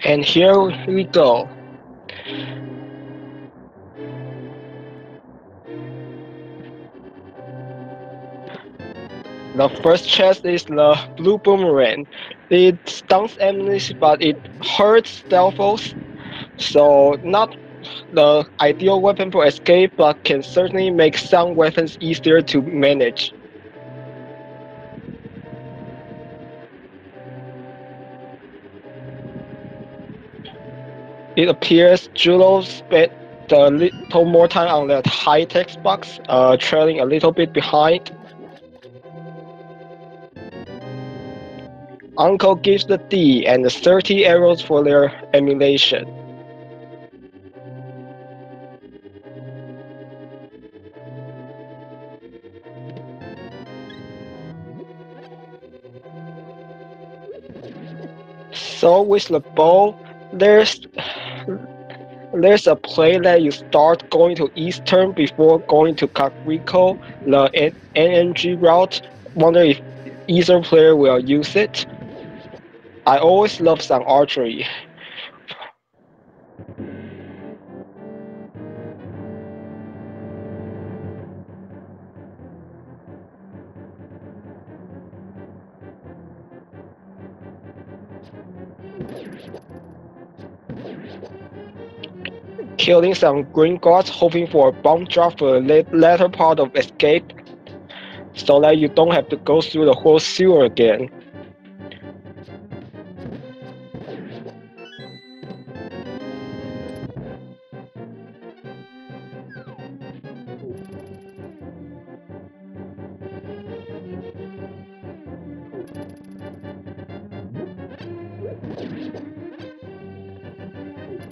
And here we go. The first chest is the blue boomerang. It stuns enemies, but it hurts stealths, so not the ideal weapon for escape, but can certainly make some weapons easier to manage. It appears Jullo spent a little more time on that high text box, trailing a little bit behind. Uncle gives the D and the 30 arrows for their emulation. So with the bow, there's a play that you start going to Eastern before going to Kakariko, the NNG route. Wonder if either player will use it. I always love some archery. Killing some green guards, hoping for a bomb drop for the latter part of escape, so that you don't have to go through the whole sewer again.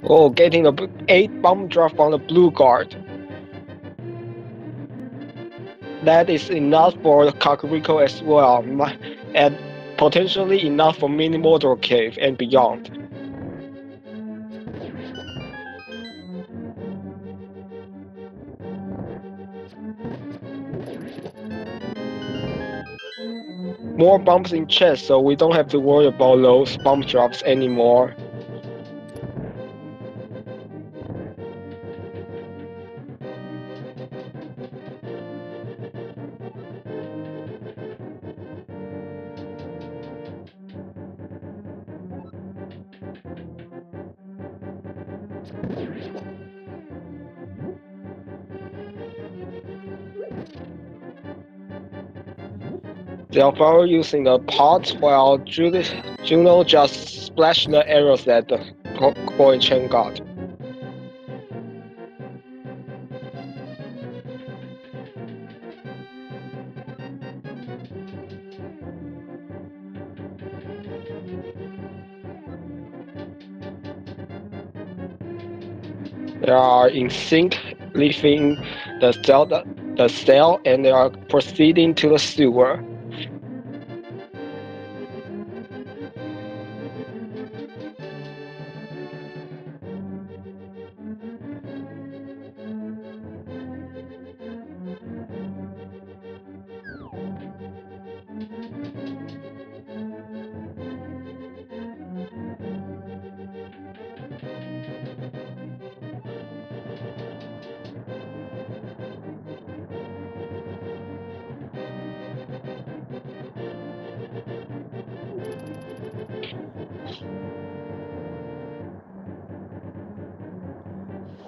Oh, getting the 8 bomb drop from the blue guard. That is enough for Kakariko as well, and potentially enough for Mini Motor Cave and beyond. More bombs in chest, so we don't have to worry about those bomb drops anymore. Zilvarro using the pot while Juno just splashed the arrows that the boy Chen got. They are in sync, leaving the cell, and they are proceeding to the sewer.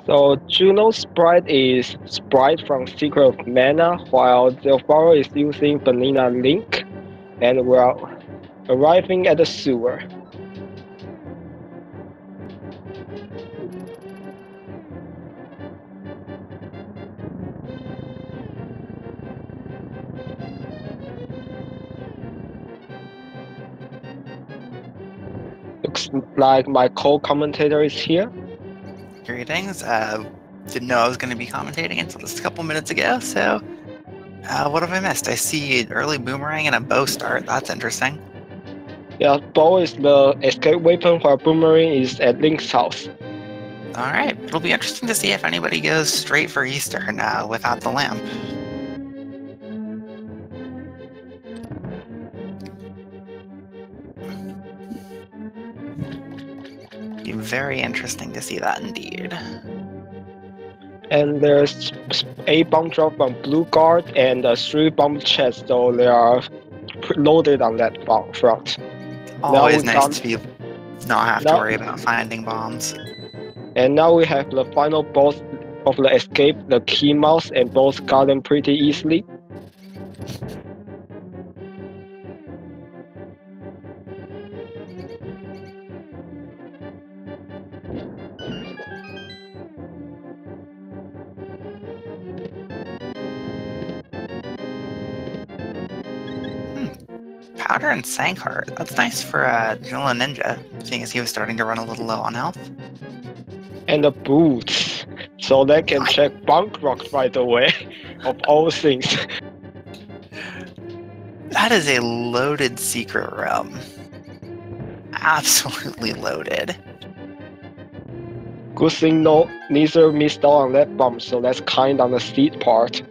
So Juno's sprite is Sprite from Secret of Mana, while Zilvarro is using Vanilla Link, and we're arriving at the sewer. Looks like my co-commentator is here. Greetings. Didn't know I was going to be commentating until just a couple minutes ago, so what have I missed? I see an early boomerang and a bow start. That's interesting. Yeah, bow is the escape weapon while boomerang is at Link's house. Alright, it'll be interesting to see if anybody goes straight for Eastern without the lamp. Very interesting to see that indeed. And there's a bomb drop from Blue Guard and 3 bomb chests, so they are loaded on that front. Always nice to be not have to worry about finding bombs. And now we have the final boss of the escape, the Key Mouse, and both got them pretty easily. Powder and Sankheart. That's nice for Julloninja, seeing as he was starting to run a little low on health. And the boots, so they can check Bunk Rock right away, of all things. That is a loaded secret room. Absolutely loaded. Good thing neither missed out on that bomb, so that's kind on the seed part.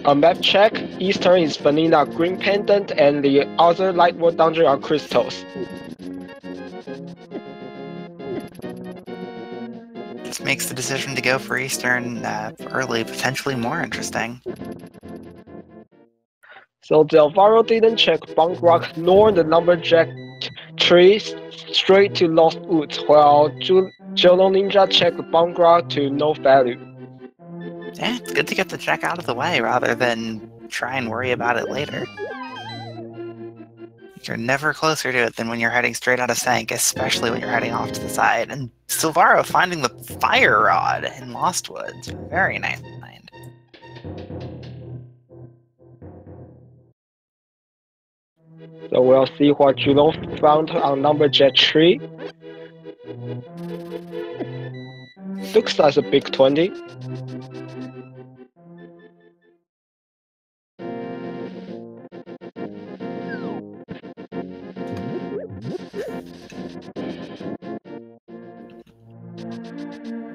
A map check. Eastern is vanilla green pendant, and the other light world dungeon are crystals. This makes the decision to go for Eastern early potentially more interesting. So Zilvarro didn't check Bunk Rock nor the Lumberjack tree, straight to Lost Woods, while Julloninja checked Bunk Rock to no value. Yeah, it's good to get the check out of the way rather than try and worry about it later. You're never closer to it than when you're heading straight out of Sank, especially when you're heading off to the side. And Zilvarro finding the fire rod in Lost Woods. Very nice find. So we'll see what Julon found on Lumberjack tree. Looks like a big 20.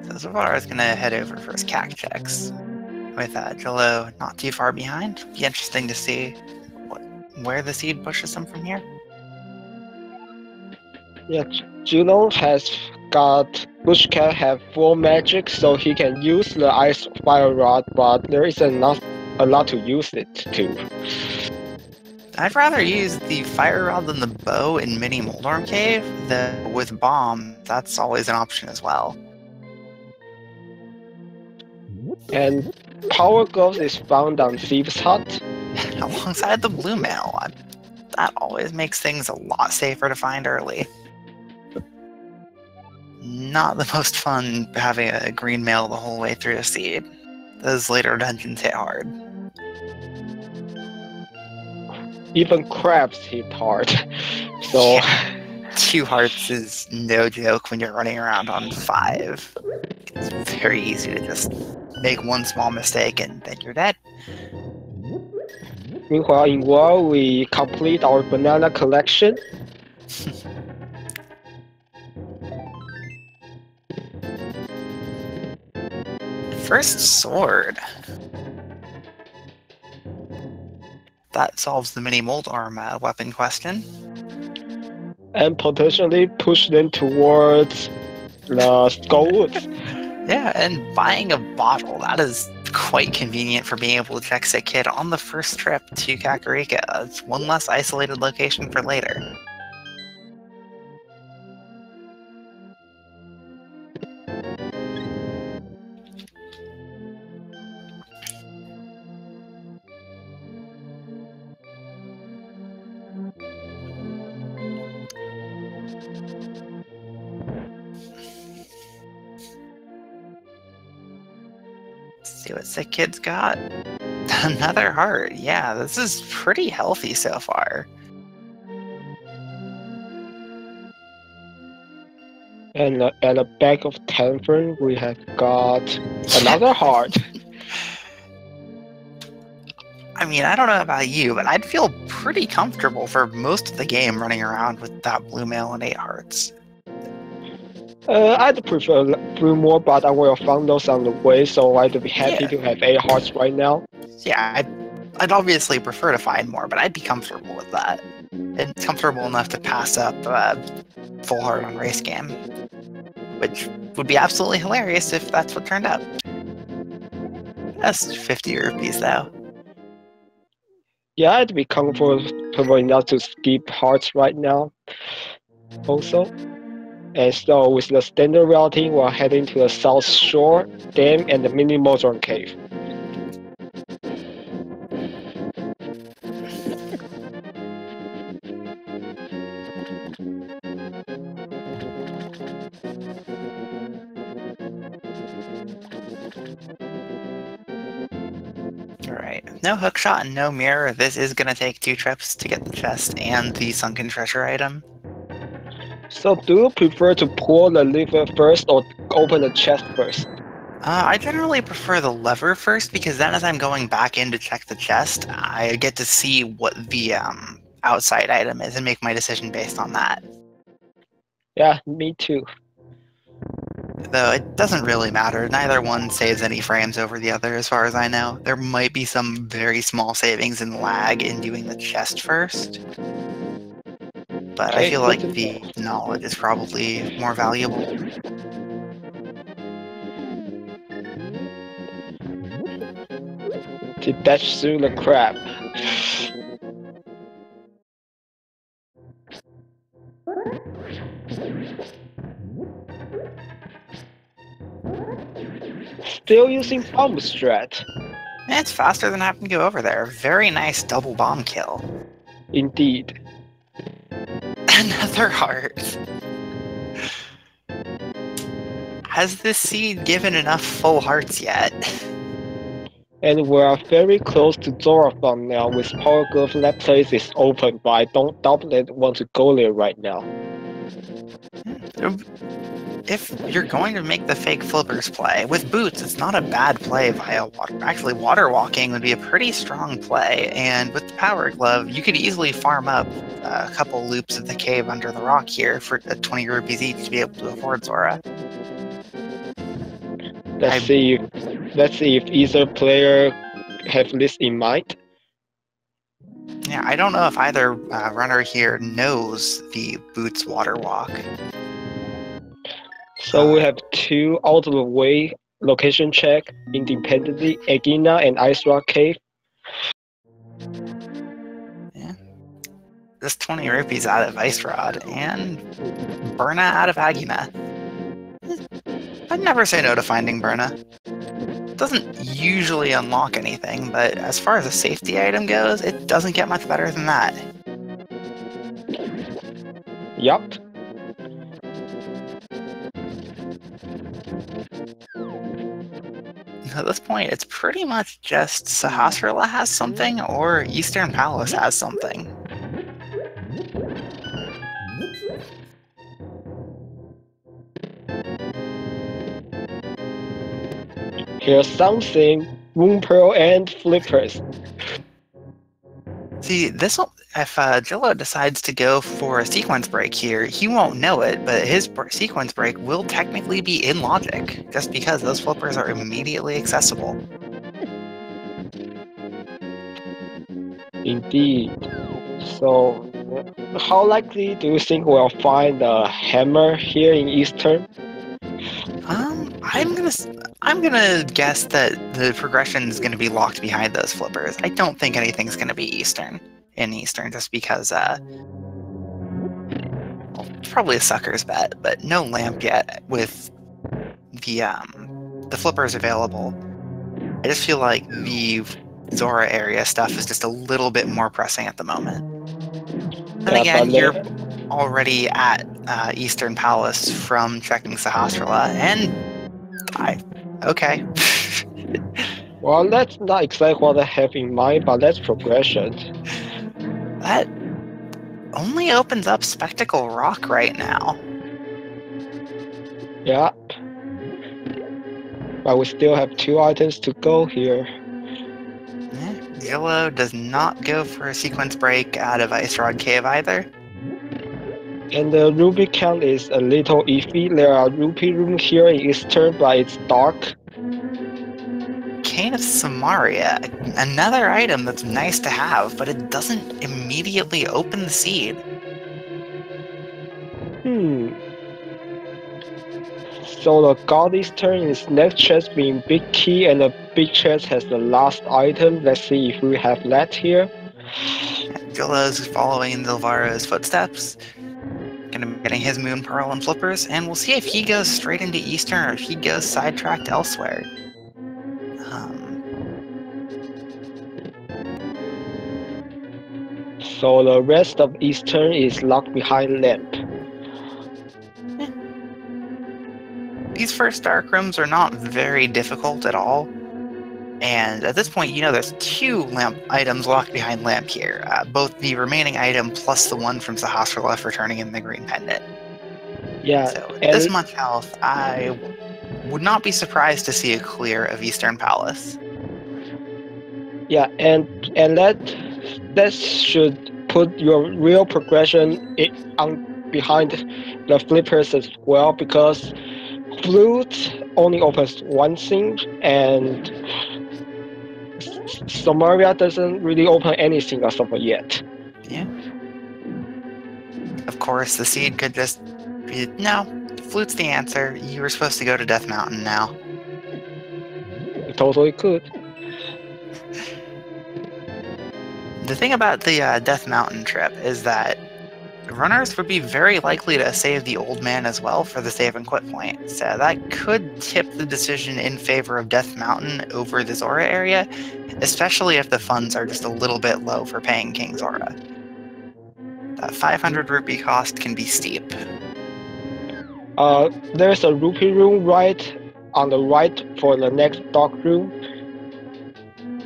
So Zilvarro is going to head over for his CAC checks, with Jullo not too far behind. Be interesting to see where the seed pushes him from here. Yeah, Julon has got Bushcat have full magic, so he can use the ice fire rod, but there isn't a lot to use it to. I'd rather use the fire rod than the bow in Mini Moldorm Cave. With bomb, that's always an option as well. And Power Gloves is found on Thieves' Hut. Alongside the blue mail. That always makes things a lot safer to find early. Not the most fun having a green mail the whole way through a seed. Those later dungeons hit hard. Even crabs hit hard. So yeah. 2 hearts is no joke when you're running around on 5. It's very easy to just make one small mistake and then you're dead. Meanwhile, in War, we complete our banana collection. First sword. That solves the mini mold arm weapon question. And potentially push them towards the Skullwoods. Yeah, and buying a bottle, that is quite convenient for being able to check Sick Kid on the first trip to Kakariko. It's one less isolated location for later. See what Sick Kid's got. Another heart. Yeah, this is pretty healthy so far. And at the back of Tavern, we have got another heart. I mean, I don't know about you, but I'd feel pretty comfortable for most of the game running around with that blue mail and 8 hearts. I'd prefer blue more, but I will find those on the way, so I'd be happy to have 8 hearts right now. Yeah, I'd obviously prefer to find more, but I'd be comfortable with that. And comfortable enough to pass up full heart on race game, which would be absolutely hilarious if that's what turned up. That's 50 rupees though. Yeah, I'd be comfortable enough to skip hearts right now. Also. And so with the standard routing, we're heading to the South Shore Dam and the Mini Modron Cave. Alright, no hookshot and no mirror. This is going to take 2 trips to get the chest and the sunken treasure item. So do you prefer to pull the lever first or open the chest first? I generally prefer the lever first, because then as I'm going back in to check the chest, I get to see what the outside item is and make my decision based on that. Yeah, me too. Though it doesn't really matter, neither one saves any frames over the other as far as I know. There might be some very small savings in lag in doing the chest first, but I feel like the knowledge is probably more valuable. To dash through the crab. Still using bomb strat. It's faster than having to go over there. Very nice double bomb kill. Indeed. Another heart. Has this seed given enough full hearts yet? And we are very close to Zilvarro now with Power Glove. That place is open, but I don't doubt that want to go there right now. If you're going to make the fake flippers play, with boots, it's not a bad play via water. Actually, water walking would be a pretty strong play, and with the Power Glove, you could easily farm up a couple loops of the cave under the rock here for 20 rupees each to be able to afford Zora. Let's see if either player have this in mind. Yeah, I don't know if either runner here knows the boots water walk. So we have 2 out of the way location check independently, Egina and Ice Rock Cave. Yeah. Just 20 rupees out of Ice Rod and Burna out of Agina. I'd never say no to finding Burna. Doesn't usually unlock anything, but as far as a safety item goes, it doesn't get much better than that. Yup. At this point, it's pretty much just Sahasrara has something, or Eastern Palace has something. Here's something. Moon Pearl and Flippers. See, if Jillo decides to go for a sequence break here, he won't know it, but his sequence break will technically be in logic, just because those flippers are immediately accessible. Indeed. So, how likely do you think we'll find a hammer here in Eastern? I'm gonna guess that the progression is gonna be locked behind those flippers. I don't think anything's gonna be in Eastern, just because well, it's probably a sucker's bet, but no lamp yet with the flippers available. I just feel like the Zora area stuff is just a little bit more pressing at the moment. And again, you're already at Eastern Palace from checking Sahasrara, and okay. Well, that's not exactly what I have in mind, but that's progression. That only opens up Spectacle Rock right now. Yeah. But we still have 2 items to go here. Yeah. Jullo does not go for a sequence break out of Ice Rod Cave either. And the rupee count is a little iffy. There are rupee rooms here in Eastern, but it's dark. Cane of Samaria, another item that's nice to have, but it doesn't immediately open the seed. So the god Eastern is next chest being big key, and the big chest has the last item. Let's see if we have that here. Jullo's following Zilvarro's footsteps, gonna be getting his Moon Pearl and Flippers, and we'll see if he goes straight into Eastern or if he goes sidetracked elsewhere. So the rest of Eastern is locked behind lamp. These first dark rooms are not very difficult at all. And at this point, you know there's 2 lamp items locked behind lamp here. Both the remaining item plus the one from Sahasrara returning in the green pendant. Yeah. So with this much health, I would not be surprised to see a clear of Eastern Palace. Yeah, and that should put your real progression behind the flippers as well, because flute only opens one thing, and Samaria doesn't really open anything as of yet. Yeah. Of course, the seed could just be, no, flute's the answer. You were supposed to go to Death Mountain now. It totally could. The thing about the Death Mountain trip is that runners would be very likely to save the old man as well for the save and quit point. So that could tip the decision in favor of Death Mountain over the Zora area, especially if the funds are just a little bit low for paying King Zora. That 500 rupee cost can be steep. There's a rupee room right on the right for the next dark room.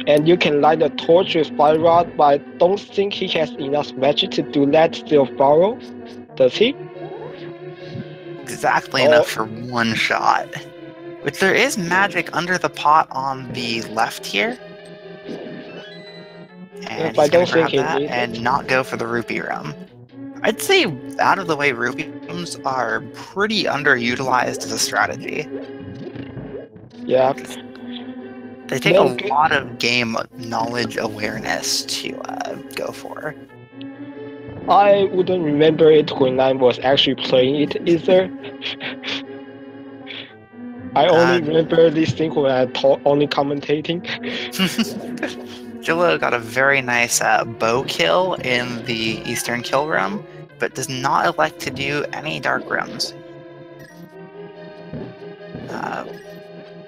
And you can light the torch with fire rod, but I don't think he has enough magic to do that Zilvarro. Does he? Exactly enough for one shot. But there is magic under the pot on the left here. And he's going to grab that and not go for the rupee room. I'd say out of the way rupee rooms are pretty underutilized as a strategy. Yeah. They take a lot of game knowledge awareness to go for. I wouldn't remember it when I was actually playing it either. I only remember this thing when I only commentating. Jullo got a very nice bow kill in the Eastern Kill Room, but does not elect to do any dark rooms.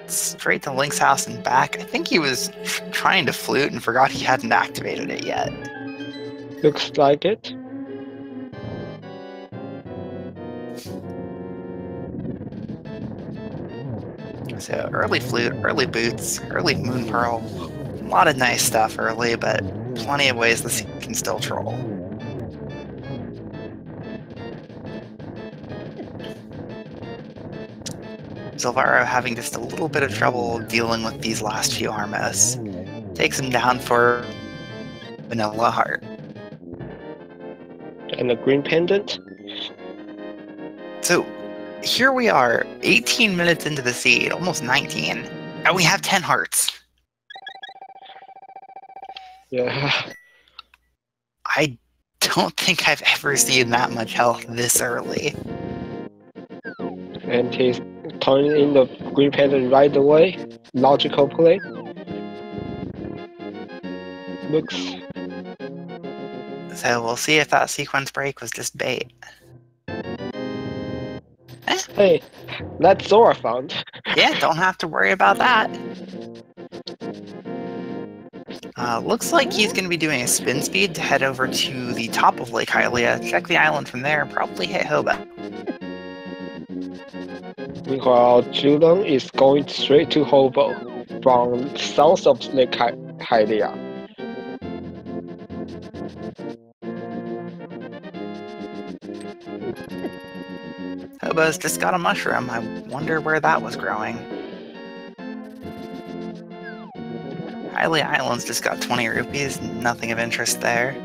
Straight to Link's house and back. I think he was trying to flute and forgot he hadn't activated it yet. Looks like it. So early flute, early boots, early moon pearl. A lot of nice stuff early, but plenty of ways the seed can still troll. Zilvarro having just a little bit of trouble dealing with these last few Armos. Takes him down for Vanilla Heart. And a green pendant. So here we are, 18 minutes into the seed, almost 19, and we have 10 hearts. Yeah. I don't think I've ever seen that much health this early. And he's turning in the green pendant right away. Logical play. Looks. So we'll see if that sequence break was just bait. Hey, that's Zora found. Yeah, don't have to worry about that. Looks like he's going to be doing a spin speed to head over to the top of Lake Hylia, check the island from there, and probably hit Hoba. Meanwhile, Julon is going straight to Hobo from south of Lake Hylia. Hobo's just got a mushroom. I wonder where that was growing. Riley Island's just got 20 rupees, nothing of interest there.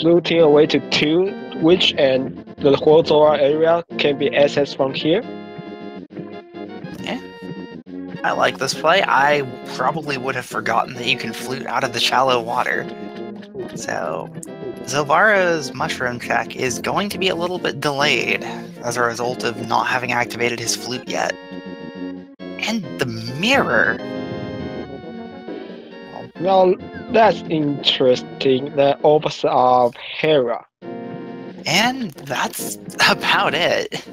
Fluting away to 2, which and the whole Zora area can be accessed from here. Yeah. I like this play. I probably would have forgotten that you can flute out of the shallow water. So, Zilvarro's mushroom check is going to be a little bit delayed as a result of not having activated his flute yet. And the mirror! Now, that's interesting. The opposite of Hera. And that's about it.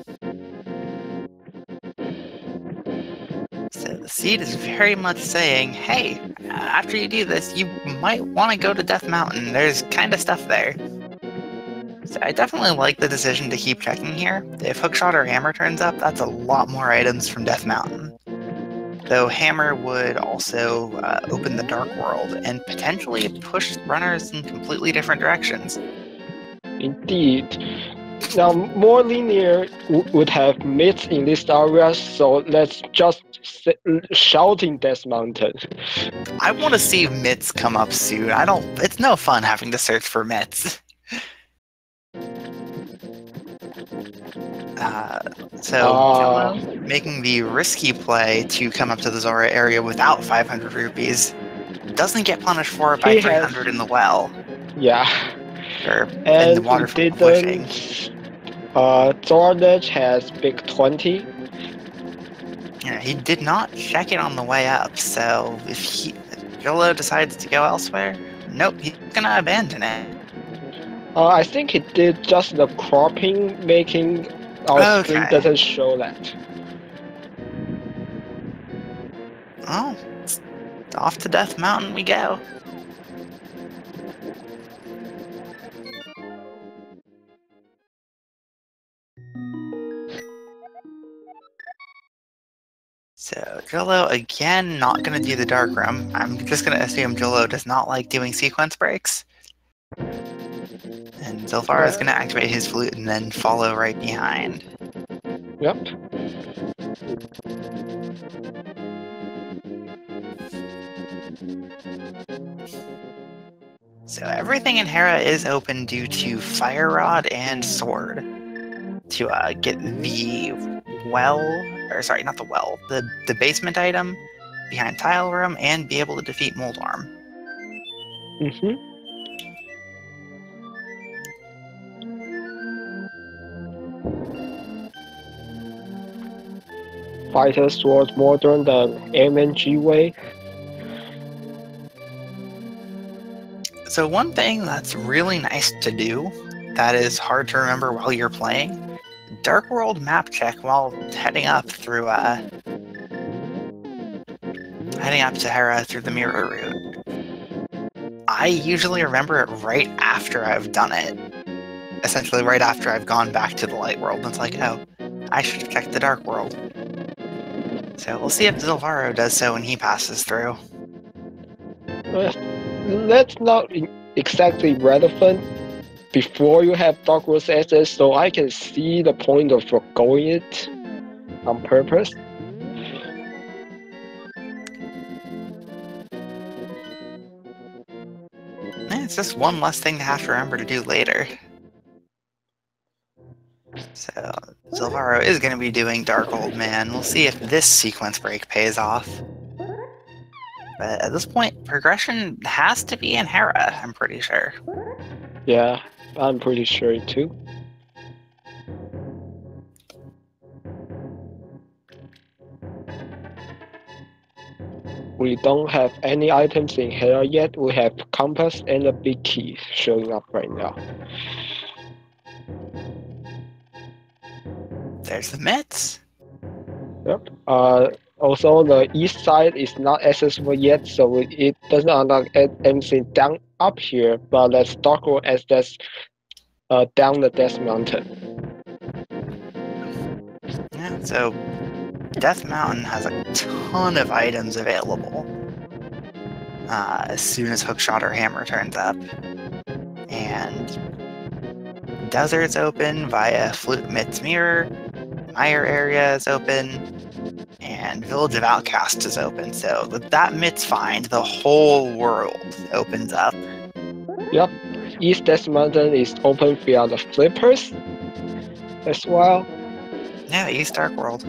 So the seed is very much saying, hey, after you do this, you might want to go to Death Mountain. There's kind of stuff there. So I definitely like the decision to keep checking here. If Hookshot or Hammer turns up, that's a lot more items from Death Mountain. Though Hammer would also open the Dark World and potentially push runners in completely different directions. Indeed. Now, more linear would have myths in this area, so let's just shouting Death Mountain. I want to see myths come up soon. It's no fun having to search for myths. Jello making the risky play to come up to the Zora area without 500 rupees doesn't get punished for it by 300 in the well. Yeah. Or in the water fishing. Zora has big 20. Yeah, he did not check it on the way up, so if Jello decides to go elsewhere, nope, he's gonna abandon it. I think he did just the cropping, making our screen doesn't show that. Oh, off to Death Mountain we go. So, Jolo, again, not going to do the Dark Room. I'm just going to assume Jolo does not like doing sequence breaks. And Zilvarro is going to activate his flute and then follow right behind. Yep. So everything in Hera is open due to Fire Rod and Sword. To get the well, or sorry, not the well, the basement item behind Tile Room and be able to defeat Moldarm. Mm-hmm. Fighter Sword modern than MNG way. So one thing that's really nice to do that is hard to remember while you're playing, Dark World map check while heading up through heading up to Hera through the mirror route. I usually remember it right after I've done it. Essentially right after I've gone back to the Light World, and it's like, oh, I should check the Dark World. So we'll see if Zilvarro does so when he passes through. That's not exactly relevant before you have Dark World access, so I can see the point of forgoing it on purpose. It's just one less thing to have to remember to do later. So, Zilvarro is going to be doing Dark Old Man. We'll see if this sequence break pays off. But at this point, progression has to be in Hera, I'm pretty sure. Yeah, I'm pretty sure too. We don't have any items in Hera yet. We have Compass and a big key showing up right now. There's the Mets. Yep. Also, the east side is not accessible yet, so it doesn't unlock anything down up here. But let's Dark World as that's down the Death Mountain. Yeah. So Death Mountain has a ton of items available as soon as Hookshot or Hammer turns up, and Desert's open via Flute Mit's Mirror. Mire area is open, and Village of Outcasts is open. So with that Mit's find, the whole world opens up. Yep. East Death Mountain is open via the flippers as well. Yeah, East Dark World.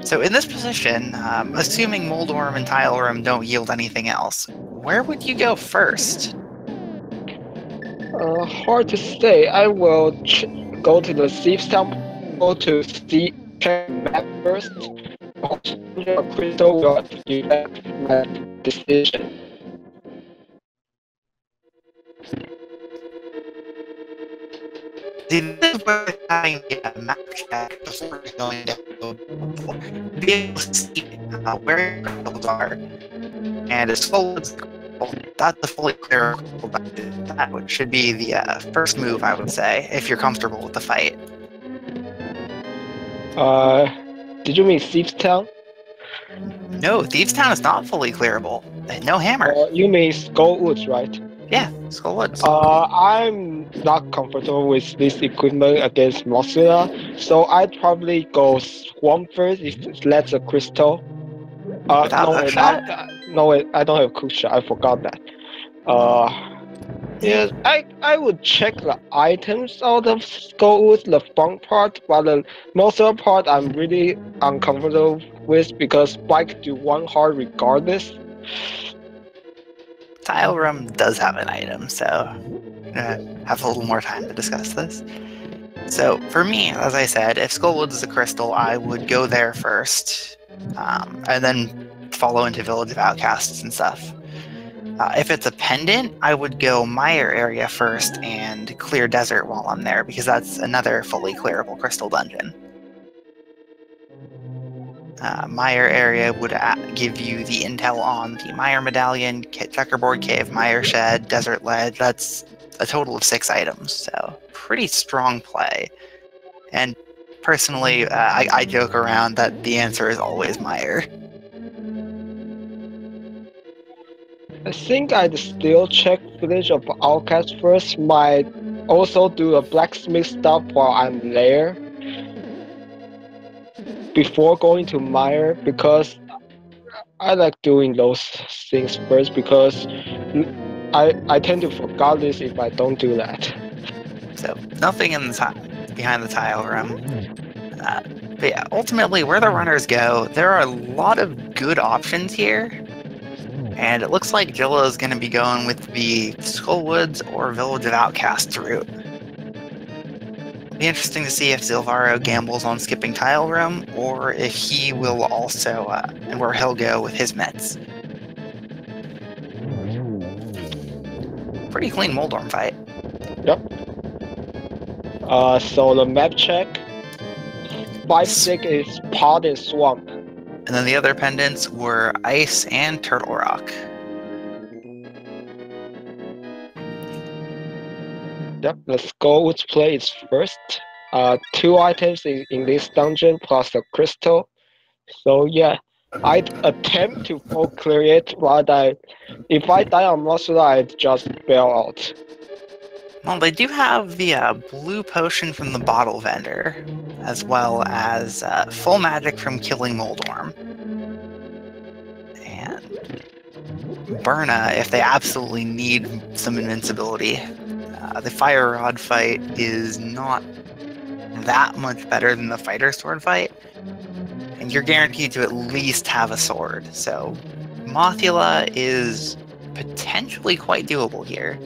So in this position, assuming Moldorm and Tile Room don't yield anything else, where would you go first? Hard to say. I will go to the Thieves Temple to check the map first. A crystal will affect my decision. See, this is where having a map check before going to be able to see where your crystals are. And as full as that's a fully clear crystal. That should be the first move, I would say, if you're comfortable with the fight. Did you mean Thieves Town? No, Thieves Town is not fully clearable. No hammer. You mean Skull Woods, right? Yeah, Skull Woods. I'm not comfortable with this equipment against Mothula, so I'd probably go Swamp first if that's a crystal. Without no, hookshot? no, I don't have hookshot. I forgot that. Yes, I would check the items out of Skull Woods, the fun part, but the Mothula part I'm really uncomfortable with because Spike do one hard regardless. Tile Room does have an item, so I'm gonna have a little more time to discuss this. So for me, as I said, if Skullwoods is a crystal, I would go there first, and then follow into Village of Outcasts and stuff. If it's a pendant, I would go Mire area first and clear Desert while I'm there, because that's another fully clearable crystal dungeon. Mire area would give you the intel on the Mire Medallion, Checkerboard Cave, Mire Shed, Desert Ledge. That's a total of 6 items, so pretty strong play. And personally, I joke around that the answer is always Mire. I think I'd still check Village of Outcast first. Might also do a blacksmith stop while I'm there before going to Mire, because I like doing those things first, because I tend to forget this if I don't do that. So nothing in the behind the Tile Room. But yeah, ultimately where the runners go, there are a lot of good options here. And it looks like Jilla is going to be going with the Skullwoods or Village of Outcasts route. It'll be interesting to see if Zilvarro gambles on skipping Tile Room, or if he will also, and where he'll go with his Mets. Pretty clean Moldorm fight. Yep. So the map check. 5-6 is Pod and Swamp. And then the other pendants were Ice and Turtle Rock. Yep, let's go with play is first. 2 items in this dungeon plus a crystal. So yeah, I'd attempt to full clear it, but if I die on Mothula, I'd just bail out. Well, they do have the blue potion from the bottle vendor, as well as full magic from killing Moldorm. And Burna, if they absolutely need some invincibility. The Fire Rod fight is not that much better than the Fighter Sword fight, and you're guaranteed to at least have a sword. So Mothula is potentially quite doable here.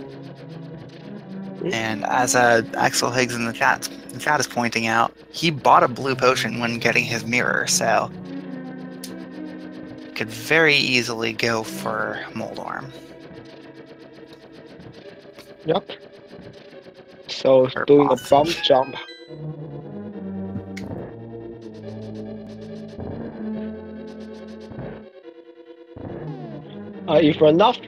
And as Axel Higgs in the chat is pointing out, he bought a blue potion when getting his mirror, so could very easily go for Moldorm. Yep. So doing a bump jump. If you're not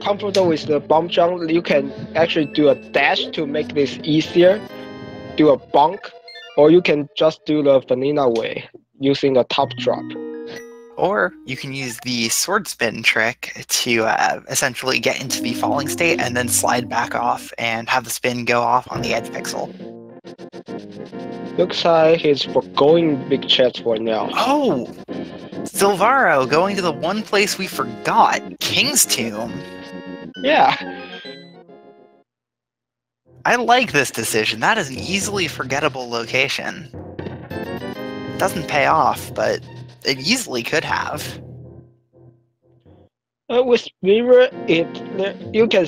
comfortable with the bump jump, you can actually do a dash to make this easier. Do a bonk, or you can just do the vanilla way using a top drop. Or you can use the sword spin trick to essentially get into the falling state and then slide back off and have the spin go off on the edge pixel. Looks like he's forgoing big chest for now. Oh! Zilvarro going to the one place we forgot, King's Tomb. Yeah, I like this decision. That is an easily forgettable location. Doesn't pay off, but it easily could have. with Mirror, you can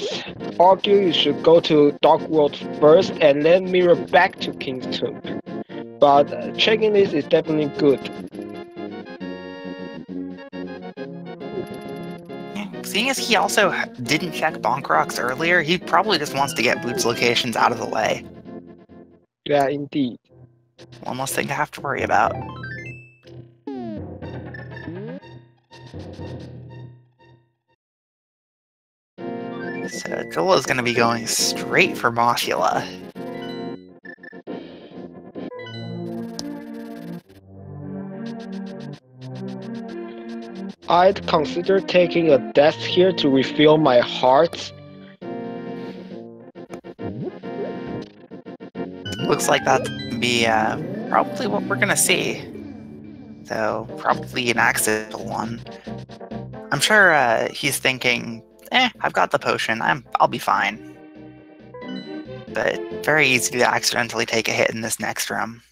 argue you should go to Dark World first and then Mirror back to King's Tomb. But checking this is definitely good. Seeing as he also didn't check Bonk Rocks earlier, he probably just wants to get Boots locations out of the way. Yeah, indeed. One less thing to have to worry about. So Jolo's going to be going straight for Mothula. I'd consider taking a death here to refill my heart. Looks like that's going to be probably what we're going to see. So probably an accidental one. I'm sure he's thinking, I've got the potion. I'll be fine. But very easy to accidentally take a hit in this next room.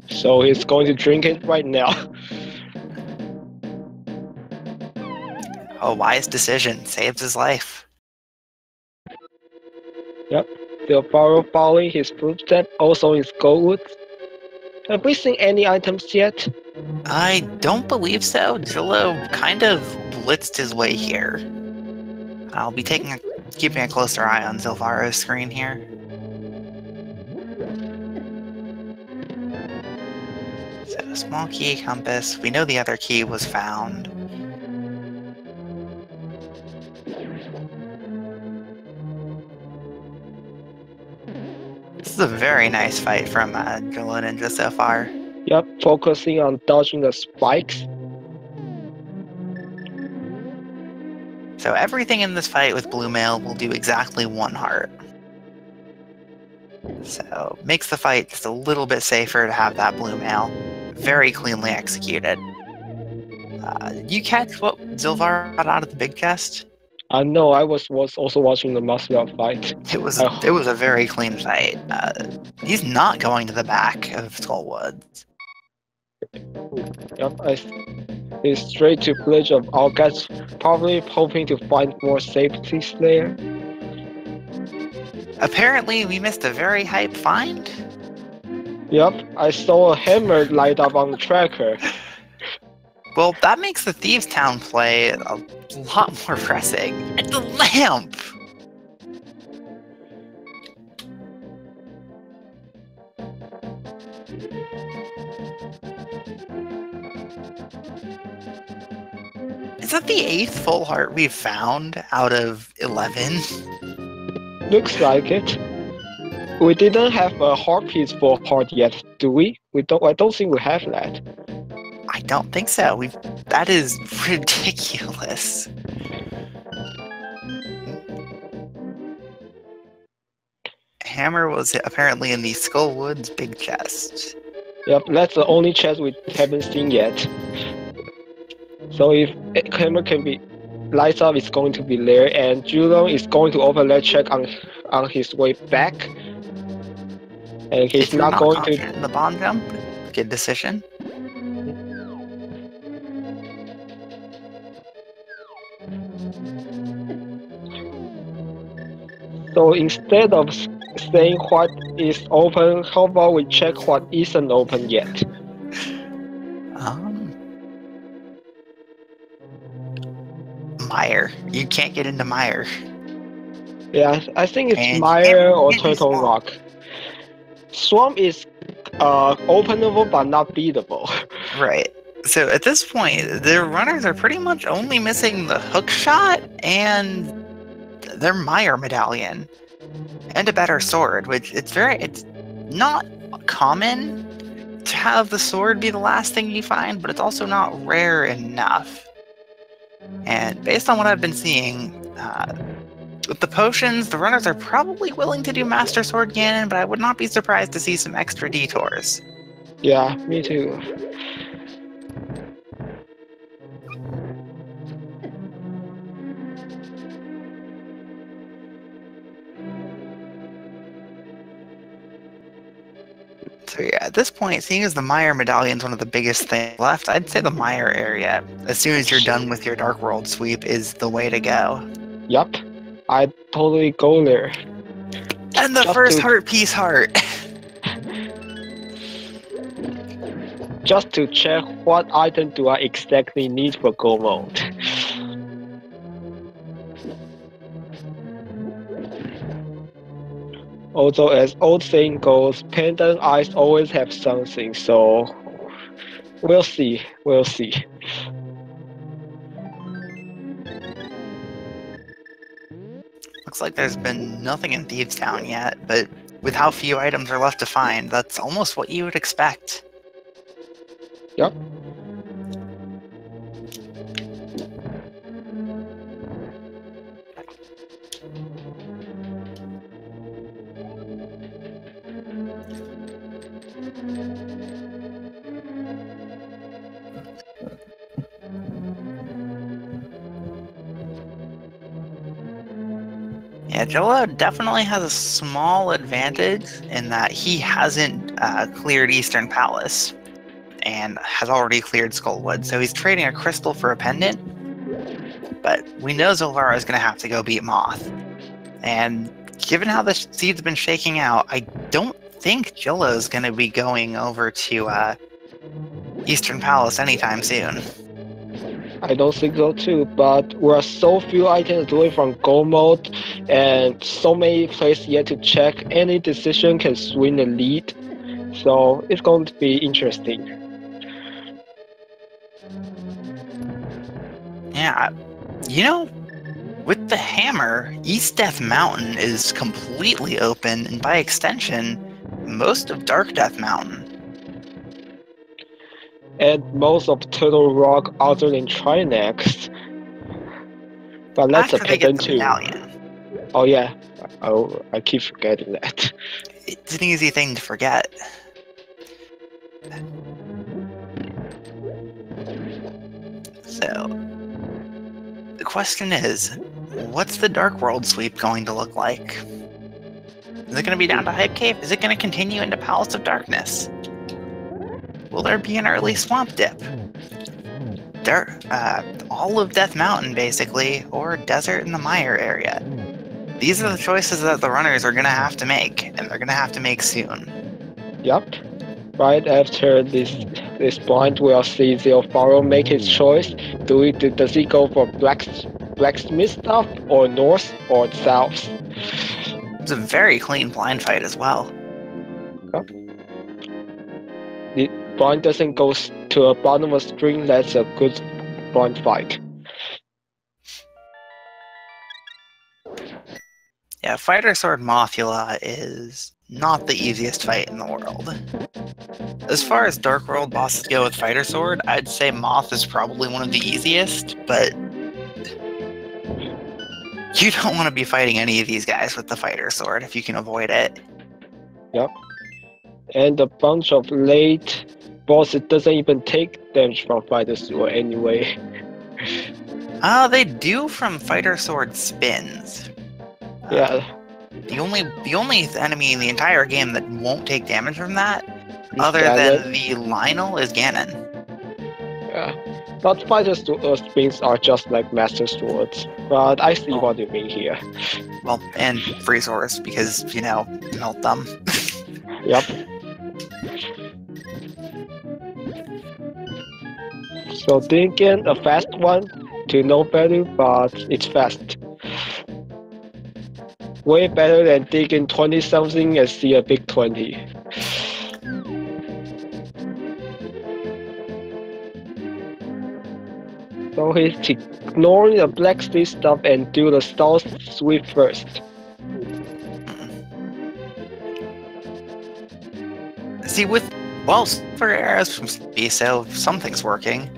So he's going to drink it right now. A wise decision. Saves his life. Yep. Zilvarro following his footsteps, also in Skullwoods. Have we seen any items yet? I don't believe so. Jolo kind of blitzed his way here. I'll be keeping a closer eye on Zilvarro's screen here. So, small key, compass. We know the other key was found. This is a very nice fight from Julloninja so far. Yep, focusing on dodging the spikes. So everything in this fight with Blue Mail will do exactly 1 heart. So makes the fight just a little bit safer to have that Blue Mail. Very cleanly executed. Did you catch what Zilvarro got out of the big chest? No, I was also watching the Mothula fight. It was a very clean fight. He's not going to the back of Skullwoods. Yep, he's straight to Village of Algats, probably hoping to find more safeties there. Apparently, we missed a very hype find. Yep, I saw a hammer light up on the tracker. Well, that makes the Thieves Town play a lot more pressing. And the lamp! Is that the 8th full heart we've found out of 11? Looks like it. We didn't have a heart piece full heart yet, do we? I don't think we have that. I don't think so. That is ridiculous. Hammer was apparently in the Skullwoods big chest. Yep, that's the only chest we haven't seen yet. So if Hammer can be lights up, it's going to be there, and Julon is going to overlay check on his way back. And he's not going to in the bomb jump. Good decision. So instead of saying what is open, how about we check what isn't open yet? Mire. You can't get into Mire. Yeah, I think it's Mire or Turtle Rock. Swamp is openable but not beatable. Right. So at this point, the runners are pretty much only missing the hook shot and their Mire medallion. And a better sword, which it's not common to have the sword be the last thing you find, but it's also not rare enough. And based on what I've been seeing, With the potions, the runners are probably willing to do Master Sword Ganon, but I would not be surprised to see some extra detours. Yeah, me too. So yeah, at this point, seeing as the Mire Medallion is one of the biggest things left, I'd say the Mire area, as soon as you're done with your Dark World sweep, is the way to go. Yup, I'd totally go there. And the Just first to- Heart Piece Heart! Just to check what item do I exactly need for Go mode. Although as old saying goes, pendant eyes always have something, so we'll see. Looks like there's been nothing in Thieves Town yet, but with how few items are left to find, that's almost what you would expect. Yep. Yeah, Jolo definitely has a small advantage in that he hasn't cleared Eastern Palace and has already cleared Skullwood, so he's trading a crystal for a pendant. But we know Zilvarro is going to have to go beat Moth. And given how the seed's been shaking out, I don't think Jolo's going to be going over to Eastern Palace anytime soon. I don't think so too, but we're so few items away from Go mode and so many places yet to check. Any decision can swing the lead, so it's going to be interesting. Yeah, you know, with the hammer, East Death Mountain is completely open, and by extension, most of Dark Death Mountain. And most of Turtle Rock other than Trinex. But that's After a they get pendant the too. medallion. Oh yeah, I keep forgetting that. It's an easy thing to forget. So, the question is, what's the Dark World sweep going to look like? Is it going to be down to Hype Cave? Is it going to continue into Palace of Darkness? Will there be an early Swamp Dip? All of Death Mountain, basically, or Desert in the Mire area. These are the choices that the runners are going to have to make, and they're going to have to make soon. Yup. Right after this point, we'll see Zilvarro make his choice. Does he go for blacksmith stuff, or north, or south? It's a very clean blind fight as well. Yep. The blind doesn't go to a bottom of string. That's a good blind fight. Yeah, Fighter Sword Mothula is not the easiest fight in the world. As far as Dark World bosses go with Fighter Sword, I'd say Moth is probably one of the easiest, but you don't want to be fighting any of these guys with the Fighter Sword if you can avoid it. Yep. And a bunch of late bosses doesn't even take damage from Fighter Sword anyway. They do from Fighter Sword spins. Yeah. The only enemy in the entire game that won't take damage from that, other Ganon. than the Lionel, is Ganon. Yeah. But Fighter spins are just like Master Swords. But I see what you mean here. Well, and Free Swords, because, melt them. Yep. So Dinkin, a fast one to no value, but it's fast. Way better than digging 20 something and see a big 20. So he's ignoring the blacksmith stuff and do the south sweep first. See, silver arrows from space, so something's working.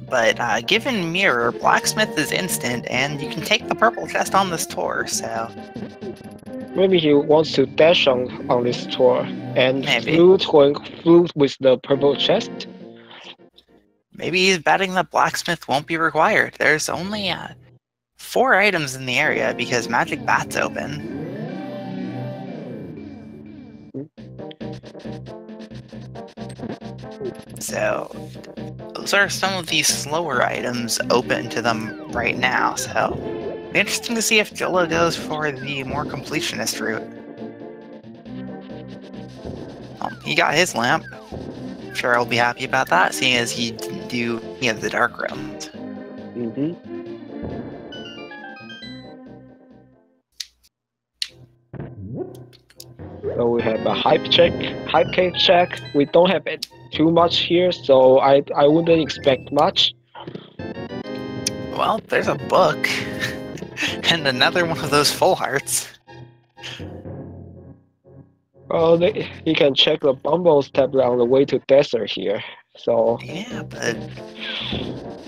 But given Mirror, Blacksmith is instant, and you can take the purple chest on this tour, so... Maybe he wants to dash on this tour and Maybe. flute with the purple chest. Maybe he's betting that Blacksmith won't be required. There's only 4 items in the area because Magic Bat's open. So, those are some of these slower items open to them right now, so it'll be interesting to see if Jilla goes for the more completionist route. He got his lamp. I'm sure he'll be happy about that, seeing as he didn't do any of the dark rooms. So we have a hype cave check. We don't have too much here, so I wouldn't expect much. Well, there's a book. And another one of those full hearts. Oh, he can check the Bumble's tablet on the way to desert here. So yeah, but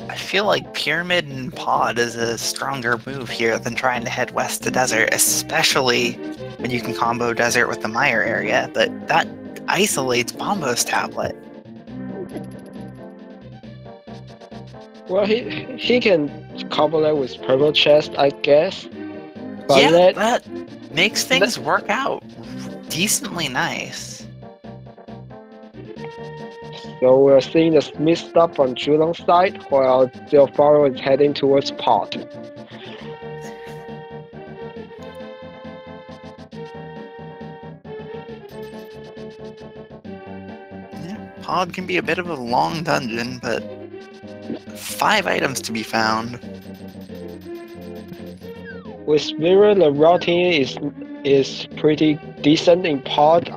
I feel like Pyramid and Pod is a stronger move here than trying to head west to desert, especially when you can combo desert with the Mire area. But that isolates Bombo's tablet. Well, he can couple that with purple chest, I guess. But yeah, that makes things work out decently nice. So we're seeing the Smith stuff on Jullon's side, while Zilvarro is heading towards Pod. Yeah, Pod can be a bit of a long dungeon, but 5 items to be found. With Mirror, the routing is pretty decent in Pod.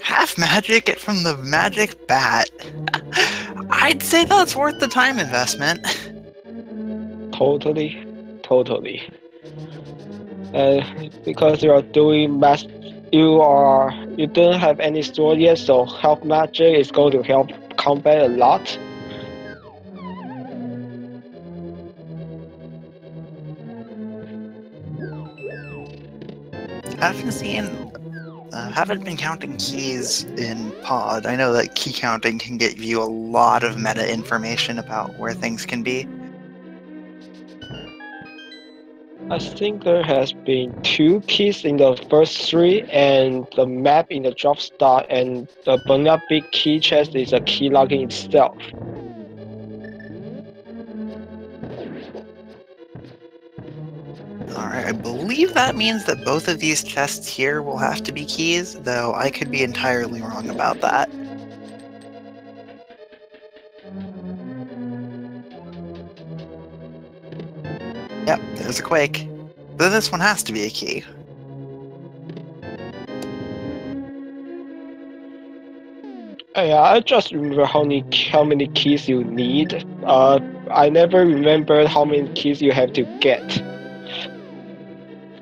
Half magic it from the magic bat. I'd say that's worth the time investment. Totally. Because you are doing you don't have any sword yet, so health magic is going to help combat a lot. Haven't been counting keys in Pod. I know that key counting can get you a lot of meta information about where things can be. I think there has been 2 keys in the first 3, and the map in the drop start, and the Burnout Big key chest is a key locking itself. Alright, I believe that means that both of these chests here will have to be keys, though I could be entirely wrong about that. Yep, there's a quake. Then this one has to be a key. Yeah, I just remember how many keys you need. I never remembered how many keys you have to get.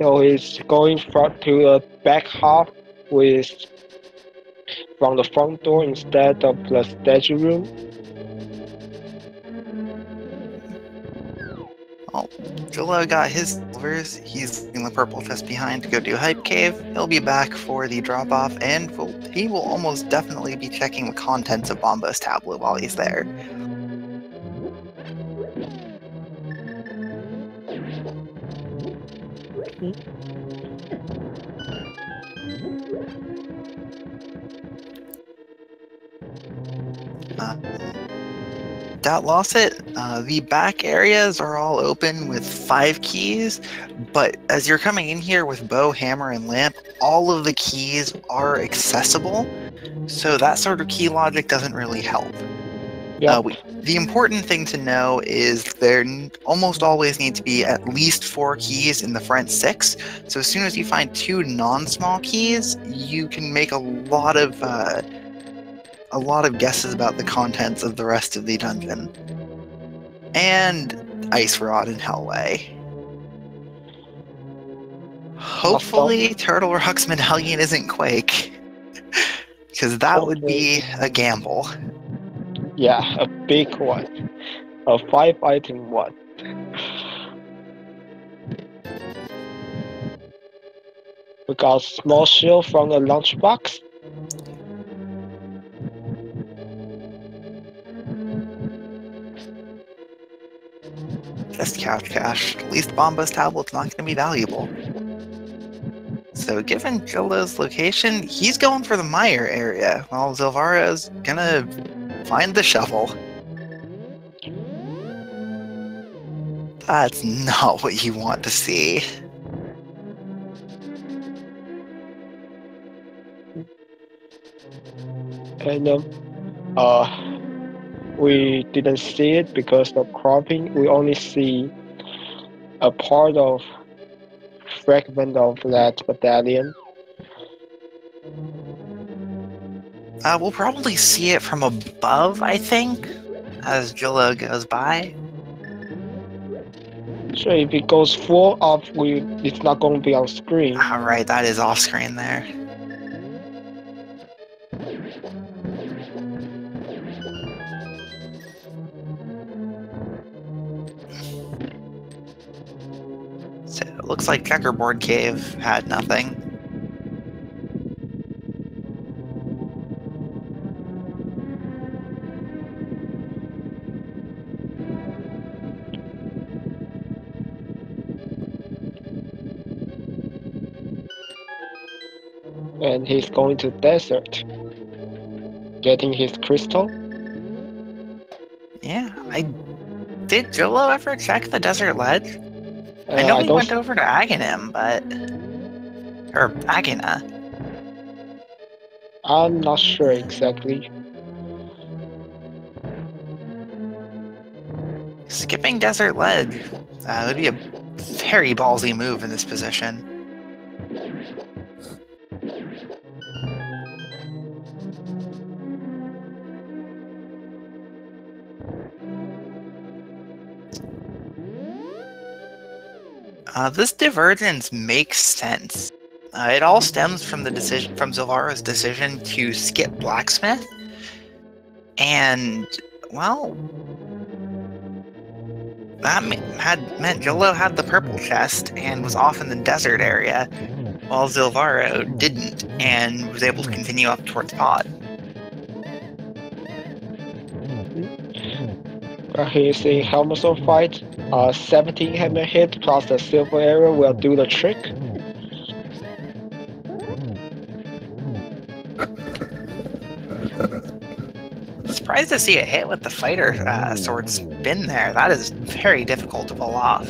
So it's going to the back half from the front door instead of the statue room. Oh, Jilla got his silvers. He's leaving the purple chest behind to go do Hype Cave. He'll be back for the drop-off, and he will almost definitely be checking the contents of Bombo's tablet while he's there. doubt lost it. The back areas are all open with 5 keys, but as you're coming in here with bow, hammer, and lamp, all of the keys are accessible, so that sort of key logic doesn't really help. Yep. The important thing to know is there almost always need to be at least 4 keys in the front 6, so as soon as you find 2 non-small keys, you can make a lot of guesses about the contents of the rest of the dungeon. And Ice Rod and Hellway. Hopefully Turtle Rock's medallion isn't Quake, because that would be a gamble. Yeah, a big one. A 5-item one. We got small shield from the lunchbox. Just couch cash. At least Bomba's tablet's not going to be valuable. So given Jillo's location, he's going for the mire area, while Zilvarro's gonna find the shovel. That's not what you want to see. And we didn't see it because of cropping. We only see a part of fragment of that medallion. We'll probably see it from above, I think, as Jillo goes by. So if it goes full up, it's not going to be on screen. Alright, that is off screen there. So it looks like Checkerboard Cave had nothing. And he's going to desert, getting his crystal. Yeah, did Jillo ever check the desert ledge? I know he went over to Aghanim, but... Or Agina. I'm not sure exactly. Skipping desert ledge would be a very ballsy move in this position. This divergence makes sense. It all stems from Zilvarro's decision to skip Blacksmith, and well, that meant Jillo had the purple chest and was off in the desert area, while Zilvarro didn't and was able to continue up towards Pod. He's in Helmsor fight. 17 hammer hit plus the silver arrow will do the trick. Surprised to see a hit with the fighter sword spin there. That is very difficult to pull off.